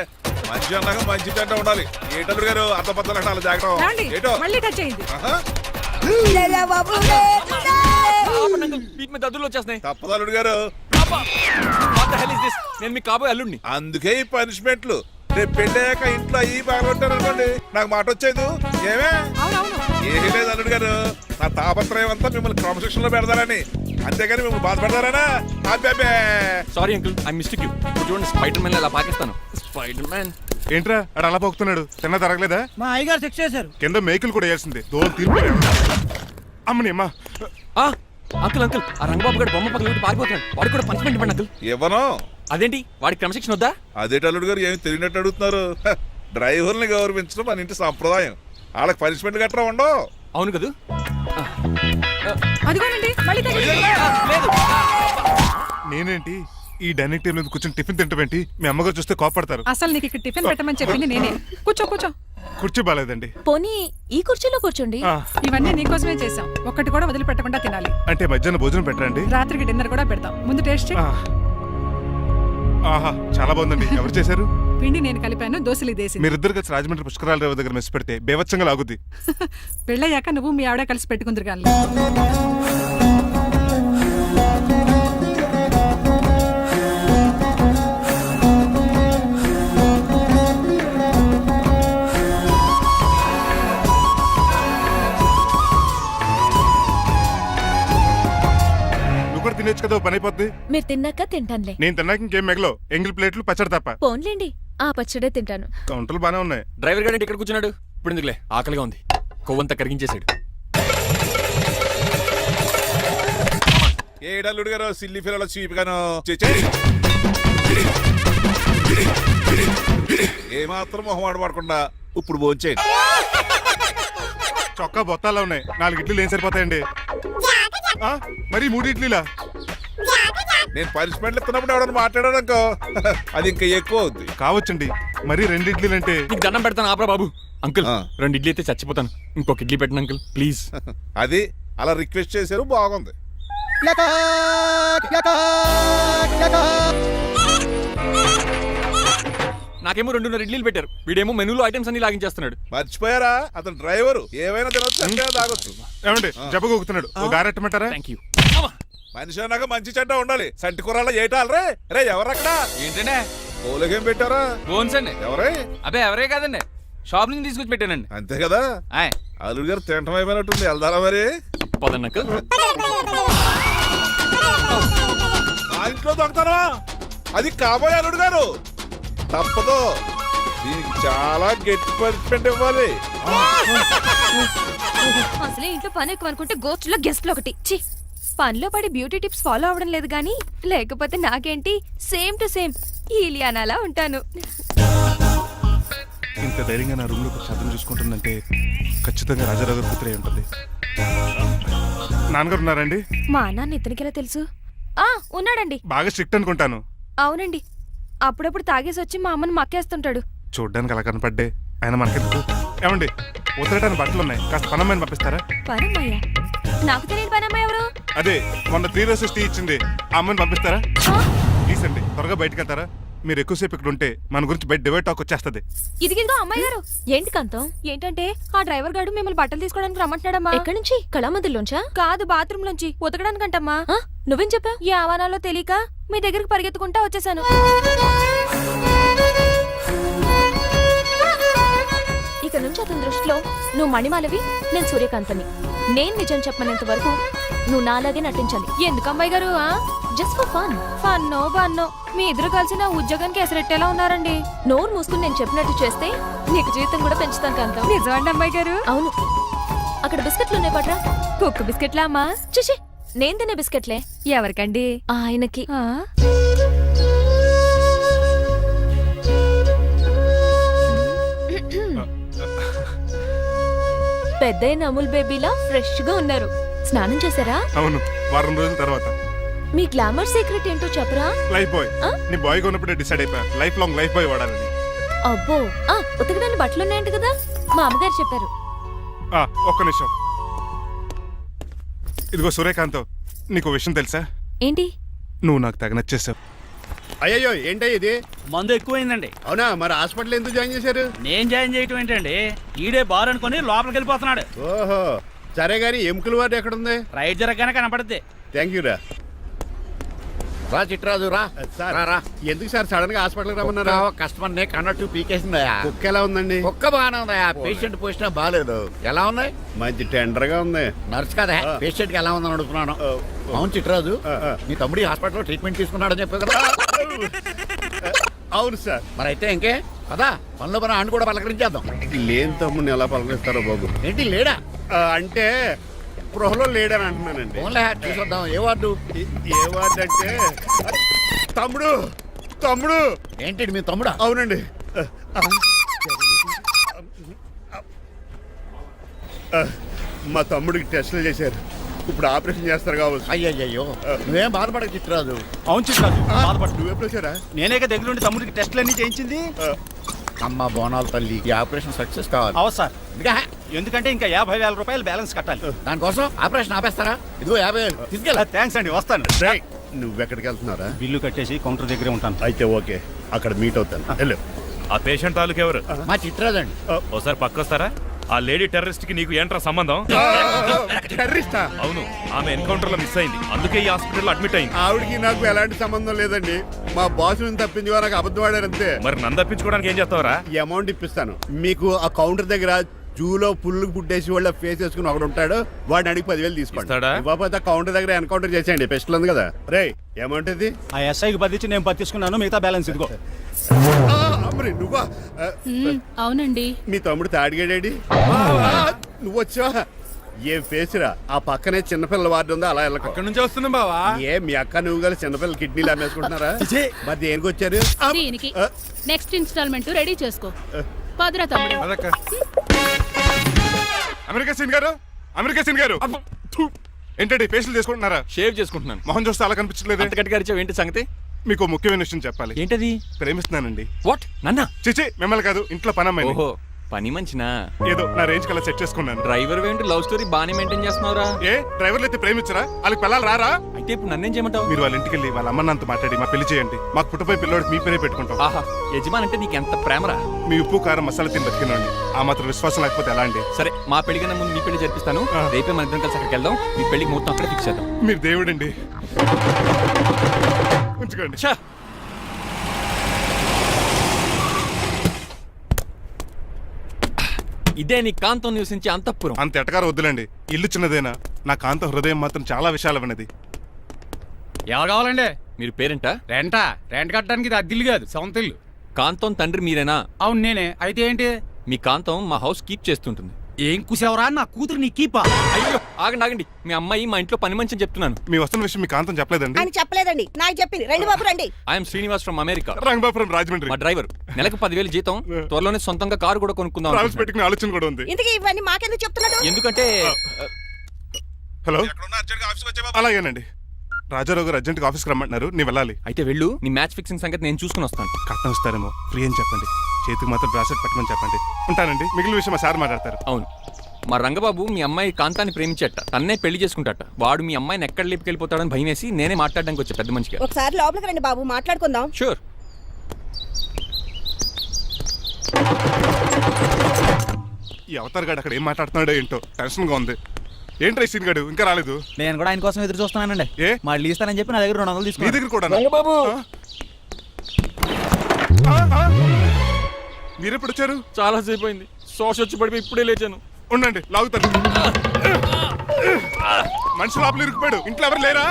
E: మంచి అన్నాక మంచి తింట ఉండాలి. ఏటల్లుడు గారు అర్థపత్రాలు అలా జాగ్రత్త. ఏటో తప్పదల్లుడు గారు.
K: నేను మీ కాబోయే అల్లుడిని.
E: అందుకే ఈ పనిష్మెంట్లు. రేపు పెళ్ళాక ఇంట్లో అయ్యి బాగా ఉంటారు అనుకోండి, నాకు మాట వచ్చేది. ఏమే? ఏమీ లేదు అల్లుడు గారు, నా తాపత్రయం అంతా మిమ్మల్ని క్రమశిక్షణ లో పెడతారని, అంతేగాని మిమ్మల్ని బాధపడతారనా? అబ్బే.
K: Sorry uncle, I mistake you. చూడండి, స్పైడర్ మ్యాన్ అలా పాకిస్తాను. స్పైడర్ మ్యాన్
I: ఏంట్రా అడు అలా పోతున్నాడు? తిన్న తరగలేదా?
C: మా అయ్యగారు సెక్స్ చేశారు.
I: కింద మేకులు కూడా వేయాల్సిందే. దోలు తీర్పు. అమ్మని అమ్మా,
K: అంకుల్ అంకుల్ ఆ రంగబాబు గారు బొమ్మ పక్కన పెట్టి పారిపోతున్నాడు. వాడికి కూడా పనిష్మెంట్ ఇవ్వండి అంకుల్.
M: ఇవ్వను.
K: అదేంటి వాడికి క్రమశిక్షణ వద్దా?
M: అదేటి అల్లుడు గారు ఏమి తెలియనట్టు అడుగుతున్నారు? డ్రైవర్ని గౌరవించడం మన ఇంటి సంప్రదాయం. వాళ్ళకి పనిష్మెంట్ గట్రా ఉండవు.
K: అవును కదా.
L: అదిగోనండి మళ్ళీ తగిలింది.
K: లేదు
I: నేనేంటి ఈ డైనింగ్ టేబుల్ మీద కూర్చొని టిఫిన్ తింటామేంటి? మీ అమ్మగారు చూస్తే కోపడతారు.
L: అసలు నీకు ఇక్కడ టిఫిన్ పెట్టమని చెప్పింది నేనే. కూర్చో కూర్చో.
I: కుర్చీ బాగాలేదండి.
D: పోనీ ఈ కుర్చీలో కూర్చోండి.
I: ఆ,
L: ఇవన్నీ నీకోసమే చేసాం. ఒక్కటి కూడా వదిలిపెట్టకుండా తినాలి.
I: అంటే మధ్యాహ్నం భోజనం పెట్టరండి?
L: రాత్రికి డిన్నర్ కూడా పెడతాం. ముందు టేస్ట్ చెయ్.
I: ఆ. ఆహా చాలా బాగుందండి. ఎవరు చేశారు?
L: పిండి నేను కలిపాను, దోశలు దేశం.
I: మీరిద్దరు కలిసి రాజమండ్రి పుష్కరాల రేవు దగ్గర మెస్ పెడితే బేవచ్చంగా లాగుద్ది.
L: పెళ్ళయ్యాక నువ్వు మీ ఆవిడ కలిసి పెట్టుకుందరు కానీ.
I: నువ్వు కూడా తినేచ్చు కదా, ఓ పని అయిపోద్ది.
D: మీరు తిన్నాక తింటానులే.
I: నేను తిన్నాక ఇంకేం మిగలవు. ఎంగిల్ ప్లేట్లు పచ్చడి తప్ప.
D: పోన్లేండి, ఆ పచ్చడే తింటాను.
I: కౌంటర్లు బానే ఉన్నాయి.
K: డ్రైవర్ గారు ఇక్కడ కూర్చున్నాడు. ఇప్పుడు ఎందుకులే, ఆకలిగా ఉంది. కొవ్వంతా కరిగించేశాడు.
M: ఏడల్లుడు గారు సిల్లి ఫిల్లలో చీపిగాను ఏమాత్రం మొహమాట పడకుండా ఇప్పుడు భోంచేయండి.
I: చొక్కా బొత్తాల్లో ఉన్నాయి. 4 ఇడ్లీలు ఏం సరిపోతాయండి? ఆ, మరి 3 ఇడ్లీలా?
M: నేను పనిష్మెంట్లు ఇస్తున్నప్పుడు ఎవడన్నా మాట్లాడాను అనుకో అది ఇంకా ఎక్కువ అవుద్ది.
I: కావచ్చండి, మరి 2 ఇడ్లీలు అంటే.
K: నీకు దండం పెడతాను ఆపరా బాబు. అంకుల్
M: ఆ.
K: 2 ఇడ్లీ అయితే చచ్చిపోతాను. ఇంకొక ఇడ్లీ పెట్టండి అంకుల్ ప్లీజ్.
M: అది అలా రిక్వెస్ట్ చేశారు, బాగుంది.
K: నాకేమో 2 ఇడ్లీలు పెట్టారు. వీడేమో మెనూలో ఐటమ్స్ అన్ని లాగించేస్తున్నాడు.
M: మర్చిపోయారా, అతను డ్రైవరు. ఏమైనా తినొచ్చు, అంటే తాగొచ్చు.
I: ఏమండి జబ్బగొక్కుతున్నాడు, ఓ గారెట్టమంటారా?
K: Thank you.
M: మనిషి అన్నాక మంచి చెడ్డ ఉండాలి. సంటి కూరల్లో ఏటాలరే. రే ఎవరక్కడ?
F: ఏంటంటే
M: పోలేకేం పెట్టారా?
F: బోన్స్ అండి.
M: ఎవరే?
F: అబ్బే ఎవరే కాదండి, షాప్ నుంచి తీసుకొచ్చి పెట్టానండి.
M: అంతే కదా.
F: ఆయ్
M: అల్లుడు గారు తింటం అయిపోయినట్టుంది. వెళ్దారా మరి?
K: పదండి అంకుల్.
M: మా ఇంట్లో దొంగతనా? అది కాబోయే అల్లుడు గారు. తప్పదు, దీనికి చాలా గట్టి పనిష్మెంట్ ఇవ్వాలి.
D: అసలే ఇంట్లో పని ఎక్కువ అనుకుంటే గోస్ట్లో గెస్ట్లు ఒకటి. ఛీ, పనిలో పడి బ్యూటీ టిప్స్ ఫాలో అవడం లేదు గానీ, లేకపోతే నాకేంటి సేమ్ టు సేమ్ ఈలియానాలా ఉంటాను.
I: ఇంత ధైర్యంగా నా రూమ్ లో శబ్దం చూసుకుంటుందంటే ఖచ్చితంగా రాజారావు గారు కూతురే ఉంటుంది. నాన్నగారు ఉన్నారండి?
D: మా నాన్న ఇతనికి ఎలా తెలుసు? ఆ ఉన్నాడండి.
I: బాగా స్ట్రిక్ట్ అనుకుంటాను.
D: అవునండి, అప్పుడప్పుడు తాగేసి వచ్చి మా అమ్మని మక్కేస్తుంటాడు.
I: చూడ్డానికి అలా కనపడ్డే ఆయన మనకెందుకు? ఏమండి ఉతరటానికి బట్టలు ఉన్నాయి, కాస్త పనమ్మని పంపిస్తారా?
D: పనమ్మయ్య? నాకు తెలియని పనమ్మ ఎవరు?
I: అదే మొన్న 3 రోజెస్ టీ ఇచ్చింది, ఆ అమ్మని పంపిస్తారా? ప్లీజ్ అండి, త్వరగా బయటకు వెళ్తారా? మీరు ఎక్కువసేపు ఇక్కడ ఉంటే మన గురించి బయట డివైడ్ టాక్ వచ్చేస్తుంది.
D: ఇదిగిదిగో అమ్మాయి గారు. ఏంటి కాంతం? ఏంటంటే ఆ డ్రైవర్ గారు మిమ్మల్ని బట్టలు తీసుకోవడానికి రమ్మంటున్నాడమ్మా. ఎక్కడి నుంచి? కళామందిలోంచా? కాదు, బాత్రూమ్ లోంచి ఉతకడానికంటమ్మా. నువ్వేం చెప్పా? ఈ ఆవానాలో తెలియక మీ దగ్గరికి పరిగెత్తుకుంటా వచ్చేసాను. ఇక నుంచి అతని దృష్టిలో నువ్వు మణిమాలవి, నేను సూర్యకాంతని. నేను నిజం చెప్పనంత వరకు నువ్వు నాలాగే నటించాలి. ఎందుకు అమ్మాయి గారు? Just for fun. ఫన్నో బన్నో మీ ఇద్దరు కలిసి నా ఉద్యోగానికి ఎసరెట్టేలా ఉన్నారండి. నోరు మూసుకుని నేను చెప్పినట్టు చేస్తే నీకు జీవితం కూడా పెంచుతాను కాంతం. నిజమండి అమ్మాయి గారు? అవును. అక్కడ బిస్కెట్లు ఉన్నాయి పట్రా. కుక్క బిస్కెట్లా అమ్మా? చూసి నేను తినే బిస్కెట్లే. ఎవరికండి? ఆయనకి. పెద్దయిన అమూల్ బేబీలా ఫ్రెష్ గా ఉన్నారు. స్నానం చేశారా?
I: అవును, వారం రోజుల తర్వాత.
D: మీ గ్లామర్ సీక్రెట్ ఏంటో చెప్పరా?
I: Life boy. నీ బాయ్ గా ఉన్నప్పుడే డిసైడ్ అయిపోయా లైఫ్ లాంగ్ లైఫ్ బాయ్ వాడాలని.
D: అబ్బో, ఉతకడానికి బట్టలు ఉన్నాయంట కదా, మా అమ్మగారు చెప్పారు.
I: ఒక్క నిమిషం. ఇదిగో సూర్యకాంత్, నీకు విషయం తెలుసా?
D: ఏంటి?
I: నువ్వు నాకు తెగ నచ్చేసావు.
H: అయ్యో ఏంటో ఇది?
F: మందు ఎక్కువైందండి.
H: అవునా, మరి హాస్పిటల్ ఎందుకు జాయిన్ చేశారు?
F: నేను జాయిన్ చేయటం ఏంటండి, ఈడే బార్ అనుకుని లోపలికి వెళ్ళిపోతున్నాడు.
H: ఓహో, సరే గాని ఎముకల వాడు ఎక్కడుంది?
F: రైట్ జరగగానే కనపడుద్ది.
H: థ్యాంక్ యూ రా.
C: రా చిట్రాజు రా.
H: సార్ రా. ఎందుకు సార్ సడన్ గా హాస్పిటల్కి రమ్మన్నారా?
C: కస్టమర్ నే కన్నట్టు పీకేసిందయా.
H: కుక్క ఎలా ఉందండి?
C: కుక్క బాగానే ఉందయా, పేషెంట్ పొజిషన్ బాగాలేదు. ఎలా ఉన్నాయి?
H: మంచి టెండర్ గా ఉంది.
C: నర్స్ కదా, పేషెంట్ కి ఎలా ఉందని అడుగుతున్నాను. అవును చిట్రాజు, మీ తమ్ముడి హాస్పిటల్లో ట్రీట్మెంట్ తీసుకున్నాడని చెప్పావు కదా?
H: అవును సార్.
C: మరి అయితే ఇంకే కదా, పనిలో పని ఆండు కూడా పలకరించేద్దాం.
H: లేని తమ్ముడిని ఎలా పలకరిస్తారో బాబు.
C: ఏంటి లేడా?
H: అంటే
J: స్పృహలో లేడని అంటున్నానండి.
H: ఓన్లీ చూసొద్దాం. ఏ వార్డు?
J: ఏ వార్డు అంటే తమ్ముడు తమ్ముడు
H: ఏంటి మీ తమ్ముడా?
J: అవునండి. మా తమ్ముడికి టెస్టులు చేశారు. ఇప్పుడు ఆపరేషన్ చేస్తారు కావచ్చు.
H: అయ్యయ్యో, నువ్వేం బాధపడక చిట్రాజు.
C: అవును చిట్రాజు,
J: నువ్వు ఎప్పుడు వచ్చారా?
C: నేనే దగ్గరుండి తమ్ముడికి టెస్టులన్నీ చేయించింది.
H: అమ్మ బోనాల తల్లి, ఈ ఆపరేషన్ సక్సెస్ కావాలి.
C: అవు సార్, ఎందుకంటే ఇంకా 50,000 రూపాయలు బ్యాలెన్స్ కట్టాలి.
H: దానికోసం ఆపరేషన్ ఆపేస్తారా? ఇదిగో 50,000 తీసుకెళ్ళ.
C: థ్యాంక్స్ అండి, వస్తాను.
J: నువ్వెక్కడికి వెళ్తున్నారా?
C: బిల్లు కట్టేసి కౌంటర్ దగ్గరే ఉంటాను.
J: అయితే ఓకే, అక్కడ మీట్ అవుతాను. వెళ్ళు.
N: ఆ పేషెంట్ తాలూకు ఎవరు?
H: మా చిట్రాజు అండి.
N: ఓసారి పక్కొస్తారా? ఆ లేడీ టెర్రరిస్ట్ కి నీకు ఏంట్రా సంబంధం?
J: టెర్రరిస్టా?
N: అవును, ఆమె ఎన్కౌంటర్ లో మిస్ అయింది, అందుకే ఈ హాస్పిటల్ అడ్మిట్ అయింది.
J: ఆవిడికి నాకు ఎలాంటి సంబంధం లేదండి. మా బాస్ నుంచి తప్పించుకో నాకు అబద్ధం ఆడారంతే.
N: మరి నన్ను తప్పించుకోవడానికి ఏం చేస్తావరా?
J: ఈ అమౌంట్ ఇప్పిస్తాను మీకు. ఆ కౌంటర్ దగ్గర జూలో పుల్లు పుట్టేసి వాళ్ళ ఫేస్ వేసుకుని ఒకడు ఉంటాడు, వాడిని అడిగి 10,000 తీసుకోండి. ఇవ్వకపోతే కౌంటర్ దగ్గర ఎన్కౌంటర్ చేసేయండి. పెస్టల్ ఉంది కదా. రే అమౌంట్ ఇది
C: ఆ ఎస్ఐకి బదిలించి నేను పట్టించుకున్నాను, మిగతా బ్యాలెన్స్ ఇదిగో.
J: మరి నువ్వా?
G: అవునండి.
J: మీ తమ్ముడు తాడిగాడేడి? నువ్వు వచ్చావా? ఏ ఫేస్ రా. ఆ పక్కనే చిన్నపిల్లల వార్డు ఉందా, అలా వెళ్ళక.
M: అక్కడ నుంచి వస్తున్నాం బావా.
J: ఏ మీ అక్క నువ్వు గల చిన్నపిల్లల కిడ్నీలు అమ్మేసుకుంటున్నారా? మరి దేనికి వచ్చారు?
G: దీనికి నెక్స్ట్ ఇన్స్టాల్మెంట్ రెడీ చేసుకో. పదరా తమ్ముడు.
M: అదక్క.
I: అమెరికా సీన్ గారు, అమెరికా సీన్ గారు, ఏంటండి ఫేషియల్ చేసుకుంటున్నారా?
K: షేవ్ చేసుకుంటున్నాను.
I: మొహం చూస్తే అలా కనిపించలేదు.
K: అంత గట్టిగా అరిచావు, ఏంటి సంగతి?
I: మీకు ముఖ్యమైన విషయం చెప్పాలి.
K: ఏంటది?
I: ప్రేమిస్తున్నానండి.
K: వాట్? నన్నా?
I: చిచి, మిమ్మల్ని కాదు, ఇంట్లో పనమ్మాయి.
K: ఓహో, పని మంచినా?
I: ఏదో నా రేంజ్ కల్లా సెట్ చేసుకున్నాను.
K: డ్రైవర్ ఏంటి లవ్ స్టోరీ బానే మెయింటైన్ చేస్తున్నావురా?
I: ఏ డ్రైవర్లు అయితే ప్రేమించరా? వాళ్ళకి పిల్లలు రారా?
K: అయితే ఇప్పుడు నన్నేం చేయమంటావు?
I: మీరు వాళ్ళ ఇంటికి వెళ్ళి వాళ్ళ అమ్మ నాన్నతో మాట్లాడి మా పెళ్లి చేయండి. మాకు పుట్టపోయి పిల్లోడికి మీ పేరే పెట్టుకుంటాం.
K: ఆహా, యజమాన్ అంటే నీకు ఎంత ప్రేమరా?
I: మీ ఉప్పు కారం మసాలా తిని బతికినండి. ఆ మాత్రం విశ్వాసం లేకపోతే ఎలా అండి?
K: సరే, మా పెళ్లి కన్నా ముందు మీ పెళ్లి జరిపిస్తాను. రేపే మన ఇద్దరం కలిసి అక్కడికి వెళ్దాం. మీ పెళ్లికి మొత్తం అక్కడే ఫిక్స్ చేద్దాం.
I: మీరు దేవుడండి. ఉంచుకోండి.
K: ఇదే నీ కాంతం నివసించే అంతఃపురం.
I: అంత ఎటకారం వద్దులండి. ఇల్లు చిన్నదేనా, నా కాంత హృదయం మాత్రం చాలా విశాలమైనది.
F: ఎవరు కావాలండి?
K: మీరు పేరెంటా?
F: రెంటా? రెంట్ కట్టడానికి ఇది అద్దిల్లు కాదు, సొంత ఇల్లు.
K: కాంతం తండ్రి మీరేనా?
F: అవును నేనే. అయితే ఏంటి?
K: మీ కాంతం మా హౌస్ కీప్ చేస్తుంటుంది.
F: ఏం కూసావరా? నా కూతురు నీ కీపా?
K: అయ్యో ఆగండి ఆగండి, మీ అమ్మాయి మా ఇంట్లో పని మంచి చెప్తున్నాను.
I: మీ వస్తున్న విషయం మీ కాంతం చెప్పలేదండి?
G: ఆయన చెప్పలేదండి, నాకు చెప్పింది. రండి బాబు రండి.
K: I'm Srinivas from America.
I: Rangabapuram Rajahmundry.
K: మా డ్రైవర్. నెలకు 10,000 జీతం. త్వరలోనే సొంతంగా కారు కూడా కొనుక్కుందాం.
I: పెట్టుకునే ఆలోచన కూడా ఉంది.
G: ఇంతకీ ఇవన్నీ మాకెందుకు చెప్తున్నాడు?
K: ఎందుకంటే
I: హలో, అలాగేనండి. రాజారావు గారు అర్జెంట్ గా ఆఫీస్కి రమ్మంటున్నారు, నీ వెళ్ళాలి.
K: అయితే వెళ్ళు, నీ మ్యాచ్ ఫిక్సింగ్ సంగతి నేను చూసుకుని వస్తాను.
I: కట్నం ఇస్తారేమో, ఫ్రీ అని చెప్పండి. చేతికి మాత్రం బ్రాసెట్ పట్టమని చెప్పండి. ఉంటానండి. మిగిలిన విషయం మా సార్ మాట్లాడతారు.
K: అవును, మా రంగబాబు మీ అమ్మాయి కాంతాన్ని ప్రేమించట, తన్నే పెళ్లి చేసుకుంటాట. వాడు మీ అమ్మాయిని ఎక్కడ లేపుకెళ్ళిపోతాడని భయం వేసి నేనే మాట్లాడడానికి వచ్చా పెద్ద మనిషిగా.
G: ఒకసారి లోపలికి రండి బాబు, మాట్లాడుకుందాం.
K: షూర్.
I: ఈ అవతార్ గాడు అక్కడ ఏం మాట్లాడుతున్నాడో ఏంటో టెన్షన్ గా ఉంది. ఏంట్రా సీన్ గాడు ఇంకా రాలేదు?
C: నేను కూడా ఆయన కోసం ఎదురు చూస్తున్నానండి.
I: ఏ
C: మా ఇల్లు ఇస్తానని చెప్పి నా దగ్గర 200 తీసుకుని.
I: మీ దగ్గర కూడా? మీరెప్పుడు వచ్చారు?
K: చాలా సేపు అయింది. శోష వచ్చి పడిపోయి ఇప్పుడే లేచాను.
I: ఉండండి, లాగుతాను. మనిషి లోపల ఇరుక్కుపోయాడు. ఇంట్లో ఎవరు లేరా?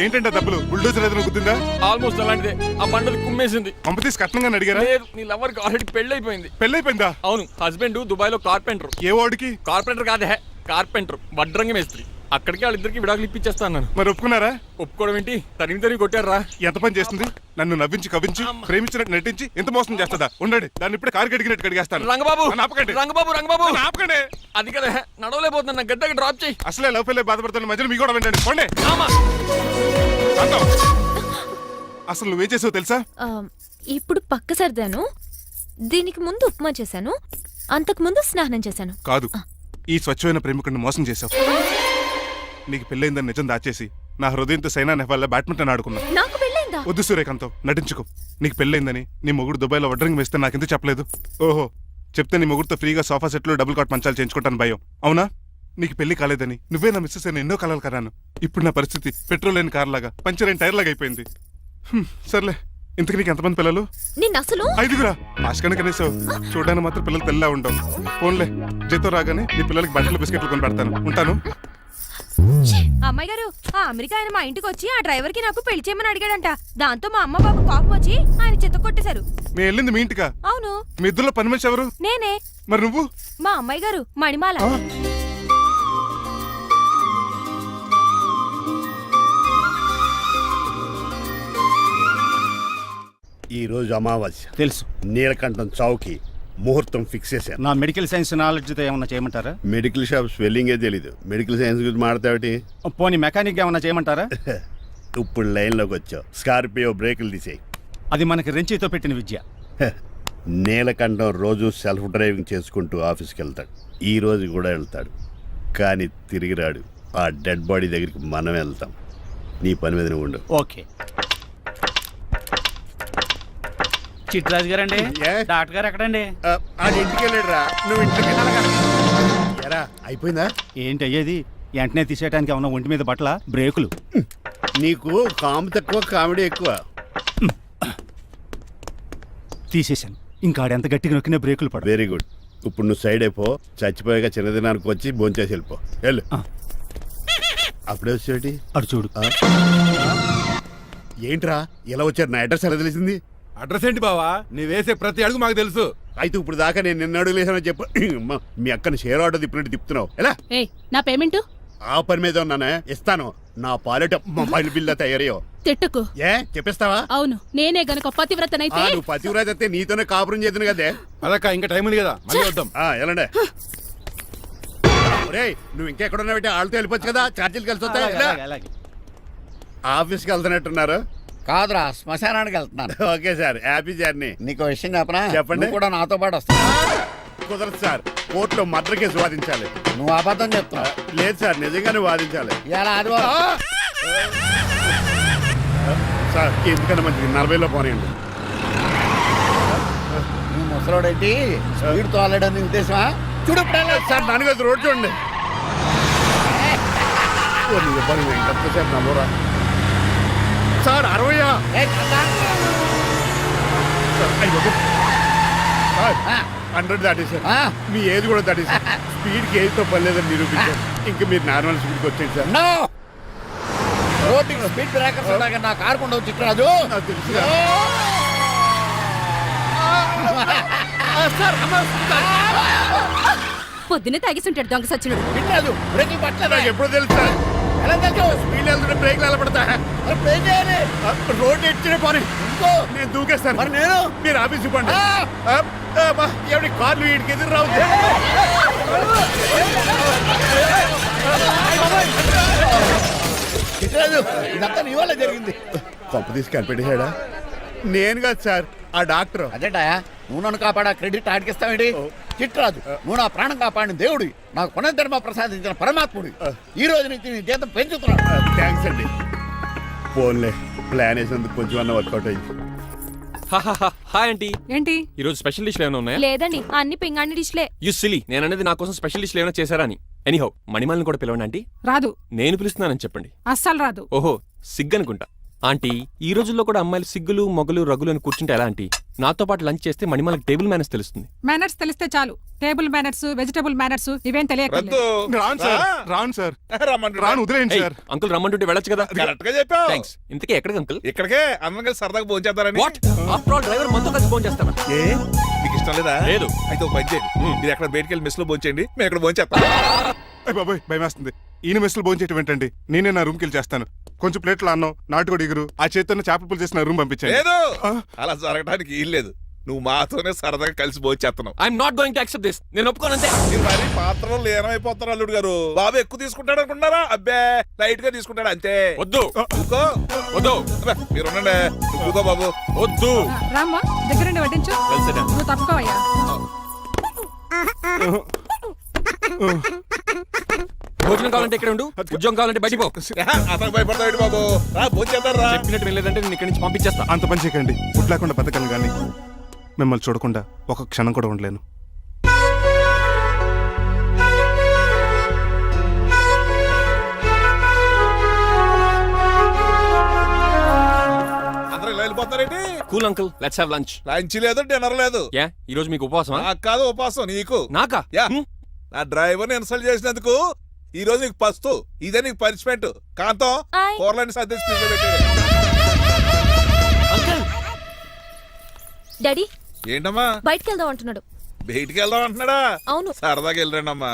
I: ఏంటంటే డబ్బులు బుల్డోజర్ ఏదైనా గుద్దిందా?
K: ఆల్మోస్ట్ అలాంటిదే. ఆ బండలు కుమ్మేసింది.
I: పంప తీసి కట్నంగా అడిగారా?
K: లేదు, నీ లవర్కి ఆల్రెడీ పెళ్లి అయిపోయింది.
I: పెళ్లి అయిపోయిందా?
K: అవును, హస్బెండ్ దుబాయ్ లో కార్పెంటర్.
I: ఏ వాడికి?
K: కార్పెంటర్ కాదే, కార్పెంటర్, వడ్రంగి మేస్త్రి. అక్కడికి వాళ్ళిద్దరికి విడాకులు ఇప్పించేస్తా అన్నాను.
I: మరి ఒప్పుకున్నారా?
K: ఒప్పుకోవడం ఏంటి, తరిమి కొట్టారా.
I: ఎంత పని చేస్తుంది? నన్ను నవ్వించి కవించి ప్రేమించినట్టు నటించి ఎంత మోసం చేస్తుందా? ఉండండి, దాన్ని ఇప్పుడే కారు కడిగినట్టు కడిగేస్తాను.
K: రంగబాబు,
I: ఆపకండి.
K: రంగబాబు
I: ఆపకండి.
K: అది కదా, నడవలేకపోతున్నా, నా గడ్డకి డ్రాప్ చేయి.
I: అసలే లవ్ పెళ్ళి బాధపడుతున్న మధ్యలో మీ కూడా వినండి. పోండి. అసలు నువ్వేం చేసావు తెలుసా?
D: ఇప్పుడు పక్క సర్దాను. దీనికి ముందు ఉప్మా చేశాను, అంతకు ముందు స్నానం చేశాను.
I: కాదు, ఈ స్వచ్ఛమైన ప్రేమికుడిని మోసం చేశావు. నీకు పెళ్ళైందని నిజం దాచేసి నా హృదయంతో సైనా నెహ్వాల్ బ్యాడ్మింటన్ ఆడుకున్నా.
D: నాకు పెళ్ళైందా?
I: వద్దు సూర్యకాంతం, నటించుకో. నీకు పెళ్ళైందని నీ మొగుడు దుబాయ్లో వడ్రంగి వేస్తే నాకెందుకు చెప్పలేదు? ఓహో, చెప్తే నీ మొగుడుతో ఫ్రీగా సోఫా సెట్లు డబుల్ కాట్ మంచాలు చేయించుకుంటాను భయం. అవునా? నీకు పెళ్లి కాలేదని నువ్వే నా మిస్సెస్ అని ఎన్నో కలలు కరాను. ఇప్పుడు నా పరిస్థితి పెట్రోల్ లేని కార్ లాగా, పంచర్ అయిన టైర్ లాగా అయిపోయింది. సర్లే, ఇంతకు నీకు ఎంతమంది పిల్లలు?
D: నేను అసలు
I: 5గురా. ఆశకనే కనీసం చూడడానికి మాత్రం పిల్లలు తెల్లా ఉండవు. ఫోన్లే, జీతం రాగానే నీ పిల్లలకి బట్టలు బిస్కెట్లు కొని పెడతాను. ఉంటాను.
D: అమ్మాయి గారు, ఆ అమెరికా ఆయన మా ఇంటికి వచ్చి ఆ డ్రైవర్ కి నాకు పెళ్లి చేయమని అడిగాడంట. దాంతో మా అమ్మ బాబు కోపం వచ్చి ఆయన చెత్త కొట్టేశారు.
I: మేము వెళ్ళింది మీ ఇంటికా?
D: అవును.
I: మీ ఇద్దరులో పని మనిషి ఎవరు?
D: నేనే.
I: మరి నువ్వు?
D: మా అమ్మాయి గారు మణిమాల.
J: ఈ రోజు అమావాస్య
C: తెలుసు.
J: నీలకంఠం చౌకి ముహూర్తం ఫిక్స్ చేశాను.
C: నా మెడికల్ సైన్స్ నాలెడ్జ్తో ఏమన్నా చేయమంటారా?
J: మెడికల్ షాప్ స్వెల్లింగే తెలీదు, మెడికల్ సైన్స్ గురించి మాట్లాడతావిటి?
C: పోనీ మెకానిక్ ఏమన్నా చేయమంటారా?
J: ఇప్పుడు లైన్లోకి వచ్చావు. స్కార్పియో బ్రేకులు తీసేయి.
C: అది మనకి రెంచితో పెట్టిన విద్య.
J: నీలకంఠం రోజు సెల్ఫ్ డ్రైవింగ్ చేసుకుంటూ ఆఫీస్కి వెళ్తాడు. ఈ రోజు కూడా వెళ్తాడు, కానీ తిరిగి రాడు. ఆ డెడ్ బాడీ దగ్గరికి మనం వెళ్తాం. నీ పని మీద నువ్వు ఉండు.
C: ఓకే. చిట్రాజు గారండి, డాక్టర్ గారు ఎక్కడండి?
J: ఇంటికి వెళ్ళాడు రా. నువ్వు ఇంటికి ఎరా అయిపోయిందా?
C: ఏంటి అయ్యేది? వెంటనే తీసేయడానికి ఏమన్నా ఒంటి మీద బట్టల బ్రేకులు?
J: నీకు కాము తక్కువ కామెడీ ఎక్కువ.
C: తీసేశాను. ఇంకా ఆడెంత గట్టిగా నొక్కినా బ్రేకులు పడ.
J: Very good. ఇప్పుడు నువ్వు సైడ్ అయిపో. చచ్చిపోయాక చిన్నదినానికి వచ్చి భోంచేసి వెళ్ళిపో. వెళ్ళు. అప్పుడే వచ్చేటి
C: అటు చూడు.
J: ఏంట్రా ఇలా వచ్చారు? నా అడ్రస్ ఎలా తెలిసింది?
M: అడ్రస్ ఏంటి బావా? నీ వేసే ప్రతి అడుగు మాకు తెలుసు.
J: అయితే ఇప్పుడు దాకా నేను నిన్న అడుగులేసానని చెప్పు. మీ అక్కని షేర్ ఆర్డర్ తిప్పినట్టు తిప్పుతున్నావు. ఎలా?
D: నా పేమెంట్
J: ఆ పని మీద ఉన్నానే, ఇస్తాను. నా పాలెట మొబైల్ బిల్లా తయారయ్యో.
D: తిట్టుకు.
J: ఏ చెప్పిస్తావా?
D: అవును, నేనే గనక పతివ్రతనైతే.
J: నువ్వు పతివ్రత అయితే నీతోనే కాపురం చేద్దును కదే.
M: అదక్క ఇంకా టైం ఉంది కదా, మళ్ళీ వద్దాం.
J: ఎలాండే నువ్వు ఇంకెక్కడున్నా పెట్టి వాళ్ళతో వెళ్ళిపోవచ్చు కదా, ఛార్జీలు కలిసి వస్తాయి. ఆఫీస్కి వెళ్తున్నట్టున్నారు?
H: కాదురా, శ్మశానానికి వెళ్తున్నాను.
J: Okay sir, happy journey.
H: నీకు విషయం చెప్పనా?
J: చెప్పండి.
H: కూడా నాతో పాటు వస్తా.
J: కుదరదు సార్, కోర్టులో మర్డర్ కేసు వాదించాలి.
H: నువ్వు అబద్ధం చెప్తున్నావు.
J: లేదు సార్, నిజంగానే వాదించాలి.
H: ఇలా ఆదివారం
J: సార్, ఎందుకన్నా మంచిది 40లో పోనీయండి.
H: నువ్వు ముసలోడేంటి స్పీడ్ తోలడని ఉద్దేశమా? చూడు
J: సార్, నాన్నగారు రోడ్ చూడండి. ఎంతసేపు నమ్మరా సార్? 60 100 దాటేశారు. మీ ఏది కూడా దాటేశారు. స్పీడ్కి ఏదితో పని లేదని నిరూపించారు. ఇంకా మీరు నార్మల్ స్పీడ్కి వచ్చేది సార్.
H: రోడ్డుకి స్పీడ్ బ్రేకర్స్ ఉండగా నా కారు కొండ వచ్చి చిట్రాజు.
J: నాకు తెలుసు
D: పొద్దునే తాగిస్తుంటాడు దొంగ సచ్చినుడు.
H: చిట్రాజు బ్రేకింగ్ పట్టలేదు.
J: నాకు ఎప్పుడు తెలుసు సార్.
H: ఎలా తెలుసు?
J: స్పీడ్ వెళ్తుంటే బ్రేక్లు ఎలా పడతా? రోడ్డు ఎట్టిన పని నేను దూకేస్తాను.
H: మరి నేను?
J: మీరు ఆఫీస్ ఇవ్వండి. ఎవరి కార్లు వీడికి ఎదురు రావు.
H: చిట్రాజు, ఇదంతా నీ వల్ల జరిగింది.
J: కొంప తీసి కనిపెట్టేశాడా? నేను కాదు సార్, ఆ డాక్టర్.
H: అదేటా, నువ్వు నన్ను కాపాడా క్రెడిట్ ఆడికిస్తావేంటి? చిట్రాజు, నువ్వు నా ప్రాణం కాపాడిన దేవుడి, నాకు పునర్ధర్మ ప్రసాదించిన పరమాత్ముడి. ఈ రోజు నుంచి నీ జీతం పెంచుతున్నాను.
J: థ్యాంక్స్ అండి. ఫోన్లే, ప్లాన్ వేసినందుకు కొంచెం అన్న వర్కౌట్ అయింది.
K: Hi aunty.
L: ఏంటి
K: ఈ రోజు స్పెషల్ డిష్లు ఏమైనా ఉన్నాయా?
D: లేదండి, అన్ని పింగాణి డిష్లే.
K: యు సిలీ, నేను అనేది నా కోసం స్పెషల్ డిష్లు ఏమైనా చేశారా అని. ఎనీహౌ, మణిమాలని కూడా పిలవండి ఆంటీ.
L: రాదు.
K: నేను పిలుస్తున్నానని చెప్పండి.
L: అస్సలు రాదు.
K: ఓహో, సిగ్గనుకుంటా. ఆంటీ, ఈ రోజుల్లో కూడా అమ్మాయిలు సిగ్గులు మొగలు రగులు అని కూర్చుంటే ఎలా ఆంటీ? నాతో పాటు లంచ్ చేస్తే మణిమాలకు టేబుల్ మేనర్స్ తెలుస్తుంది.
L: మేనర్స్ తెలిస్తే చాలు. టేబుల్ మేనర్స్, వెజిటబుల్ మేనర్స్ ఇవేం తెలియదు.
I: రాను వదిలేయండి సార్.
K: అంకుల్ రమ్మంటుంటే వెళ్ళొచ్చు కదా.
M: కరెక్ట్ గా చెప్పావు.
K: థ్యాంక్స్. ఇంతకీ ఎక్కడికి అంకుల్?
M: ఇక్కడికే అందరం కలిసి సరదాగా భోజనం చేద్దారని.
K: వాట్? ఆఫ్టర్ ఆల్ డ్రైవర్ మనతో కలిసి ఫోన్ చేస్తారా?
M: ఏ నీకు ఇష్టం లేదా?
K: లేదు.
M: అయితే ఒక పని చేయండి, మీరు ఎక్కడ బయటికి వెళ్ళి మెస్ లో భోజనం చేయండి, మేము ఇక్కడ భోజనం చేస్తాం.
I: బాబాయ్ భయం వేస్తుంది. ఈయన మెస్సులు భోంచేయటం ఏంటండి? నేనే నా రూమ్కి వెళ్ళి చేస్తాను. కొంచెం ప్లేట్లో అన్నం, నాటుకోడి ఇగురు, ఆ చేతితో చేపల పులుసు చేసి నా రూమ్ పంపించాను.
M: లేదు, అలా జరగడానికి ఏం లేదు. నువ్వు మాతోనే సరదాగా కలిసి భోజనం చేస్తున్నావు.
K: I'm not going to accept this. నేను ఒప్పుకోనంతే.
M: మీరు మరి పాత్రలో లీనమైపోతారు అల్లుడు గారు. బాబు ఎక్కువ తీసుకుంటాడు అనుకుంటారా? అబ్బే, లైట్ గా తీసుకుంటాడు అంతే.
K: వద్దు
M: ఊకో.
K: వద్దు.
M: మీరు ఉండండి. ఊకో బాబు.
K: వద్దు.
L: రామ్మా, దగ్గరండి వడ్డించు. నువ్వు తప్పుకోవయ్యా.
K: భోజనం కావాలంటే ఇక్కడ ఉండు, ఉద్యోగం కావాలంటే బయటికి పో.
M: అతను భయపడతాడు బాబు. రా భోజనం చేద్దాం రా.
K: చెప్పినట్టు వెళ్ళలేదంటే నేను ఇక్కడి నుంచి పంపించేస్తా.
I: అంత పని చేయకండి. ఫుడ్ లేకుండా బతకను కానీ మిమ్మల్ని చూడకుండా ఒక క్షణం కూడా ఉండలేను.
M: అందరూ ఇలా వెళ్ళిపోతారేంటి?
K: Cool uncle, let's have lunch.
M: Lunch లేదు, డిన్నర్ లేదు.
K: యా, ఈ రోజు మీకు ఉపవాసమా?
M: నాకు కాదు ఉపవాసం, నీకు.
K: నాకా?
M: యా, నా డ్రైవర్ ని ఇన్సల్ట్ చేసినందుకు ఈ రోజు నీకు పస్తు, ఇదే నీకు పనిష్మెంట్. కాంతం కూరలని సర్దేసి ఫ్రిడ్జ్ లో పెట్టేయ్.
D: డాడీ
M: ఏంటమ్మా
D: బయటికి వెళ్దాం అంటున్నాడు.
M: బయటికి వెళ్దాం అంటున్నాడా?
D: అవును.
M: సరదాగా వెళ్ళరండమ్మా.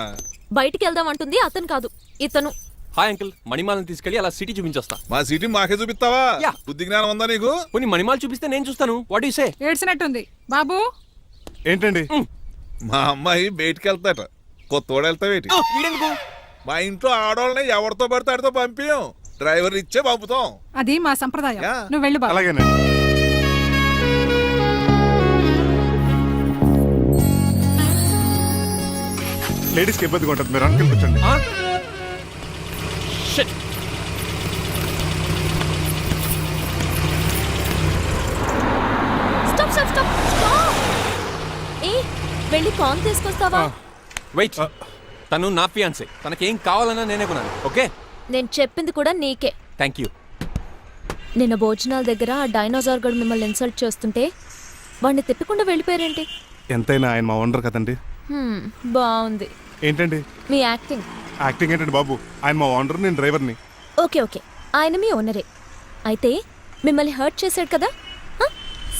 D: బయటికి వెళ్దాం అంటుంది అతను కాదు, ఇతను.
K: హాయ్ అంకుల్, మణిమాలను తీసుకెళ్ళి అలా సిటీ చూపించొస్తా.
M: మా సిటీ మాకే చూపిస్తావా? బుద్ధి జ్ఞానం ఉందా నీకు?
K: కొన్ని మణిమాలు చూపిస్తే నేను చూస్తాను. What you say?
L: ఏడ్చినట్టుంది బాబు.
I: ఏంటండి?
M: మా అమ్మాయి బయటికి వెళ్తాట, కొత్తోడు వెళ్తావేటి? మా ఇంట్లో ఆడవాళ్ళని ఎవరితో పడితే ఆడితో పంపించాం, డ్రైవర్ ఇచ్చే పంపుతాం.
L: అది మా సంప్రదాయం. నువ్వు వెళ్ళు బాబు.
I: అలాగేనండి. లేడీస్కి ఇబ్బందిగా ఉంటుంది, మీరు అనుకుని కూర్చోండి.
D: Stop stop stop stop. ఏ వెళ్ళి కాన్ తీసుకొస్తావా?
K: వెయిట్, తను నా ఫియాన్సే. తనకేం కావాలన్నా నేనే కొనాలి. ఓకే,
D: నేను చెప్పింది కూడా నీకే.
K: Thank you.
D: నిన్న భోజనాల దగ్గర ఆ డైనోసార్ గడు మిమ్మల్ని ఇన్సల్ట్ చేస్తుంటే వాడిని తిప్పకుండా వెళ్ళిపోయారేంటి?
I: ఎంతైనా ఆయన మా ఓనర్ కదండి.
D: బాగుంది.
I: ఏంటండి
D: మీ యాక్టింగ్?
I: యాక్టింగ్ ఏంటండి బాబు, ఆయన మా ఓనర్, నేను డ్రైవర్ని.
D: ఓకే ఓకే, ఆయన మీ ఓనరే. అయితే మిమ్మల్ని హర్ట్ చేశాడు కదా,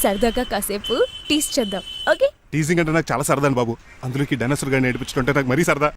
D: సరదాగా కాసేపు టీస్ చేద్దాం. ఓకే?
I: టీజింగ్ అంటే నాకు చాలా సరదా అండి బాబు. అందులోకి డైనోసార్ గారిని ఏడిపించుకుంటే నాకు మరీ సరదా.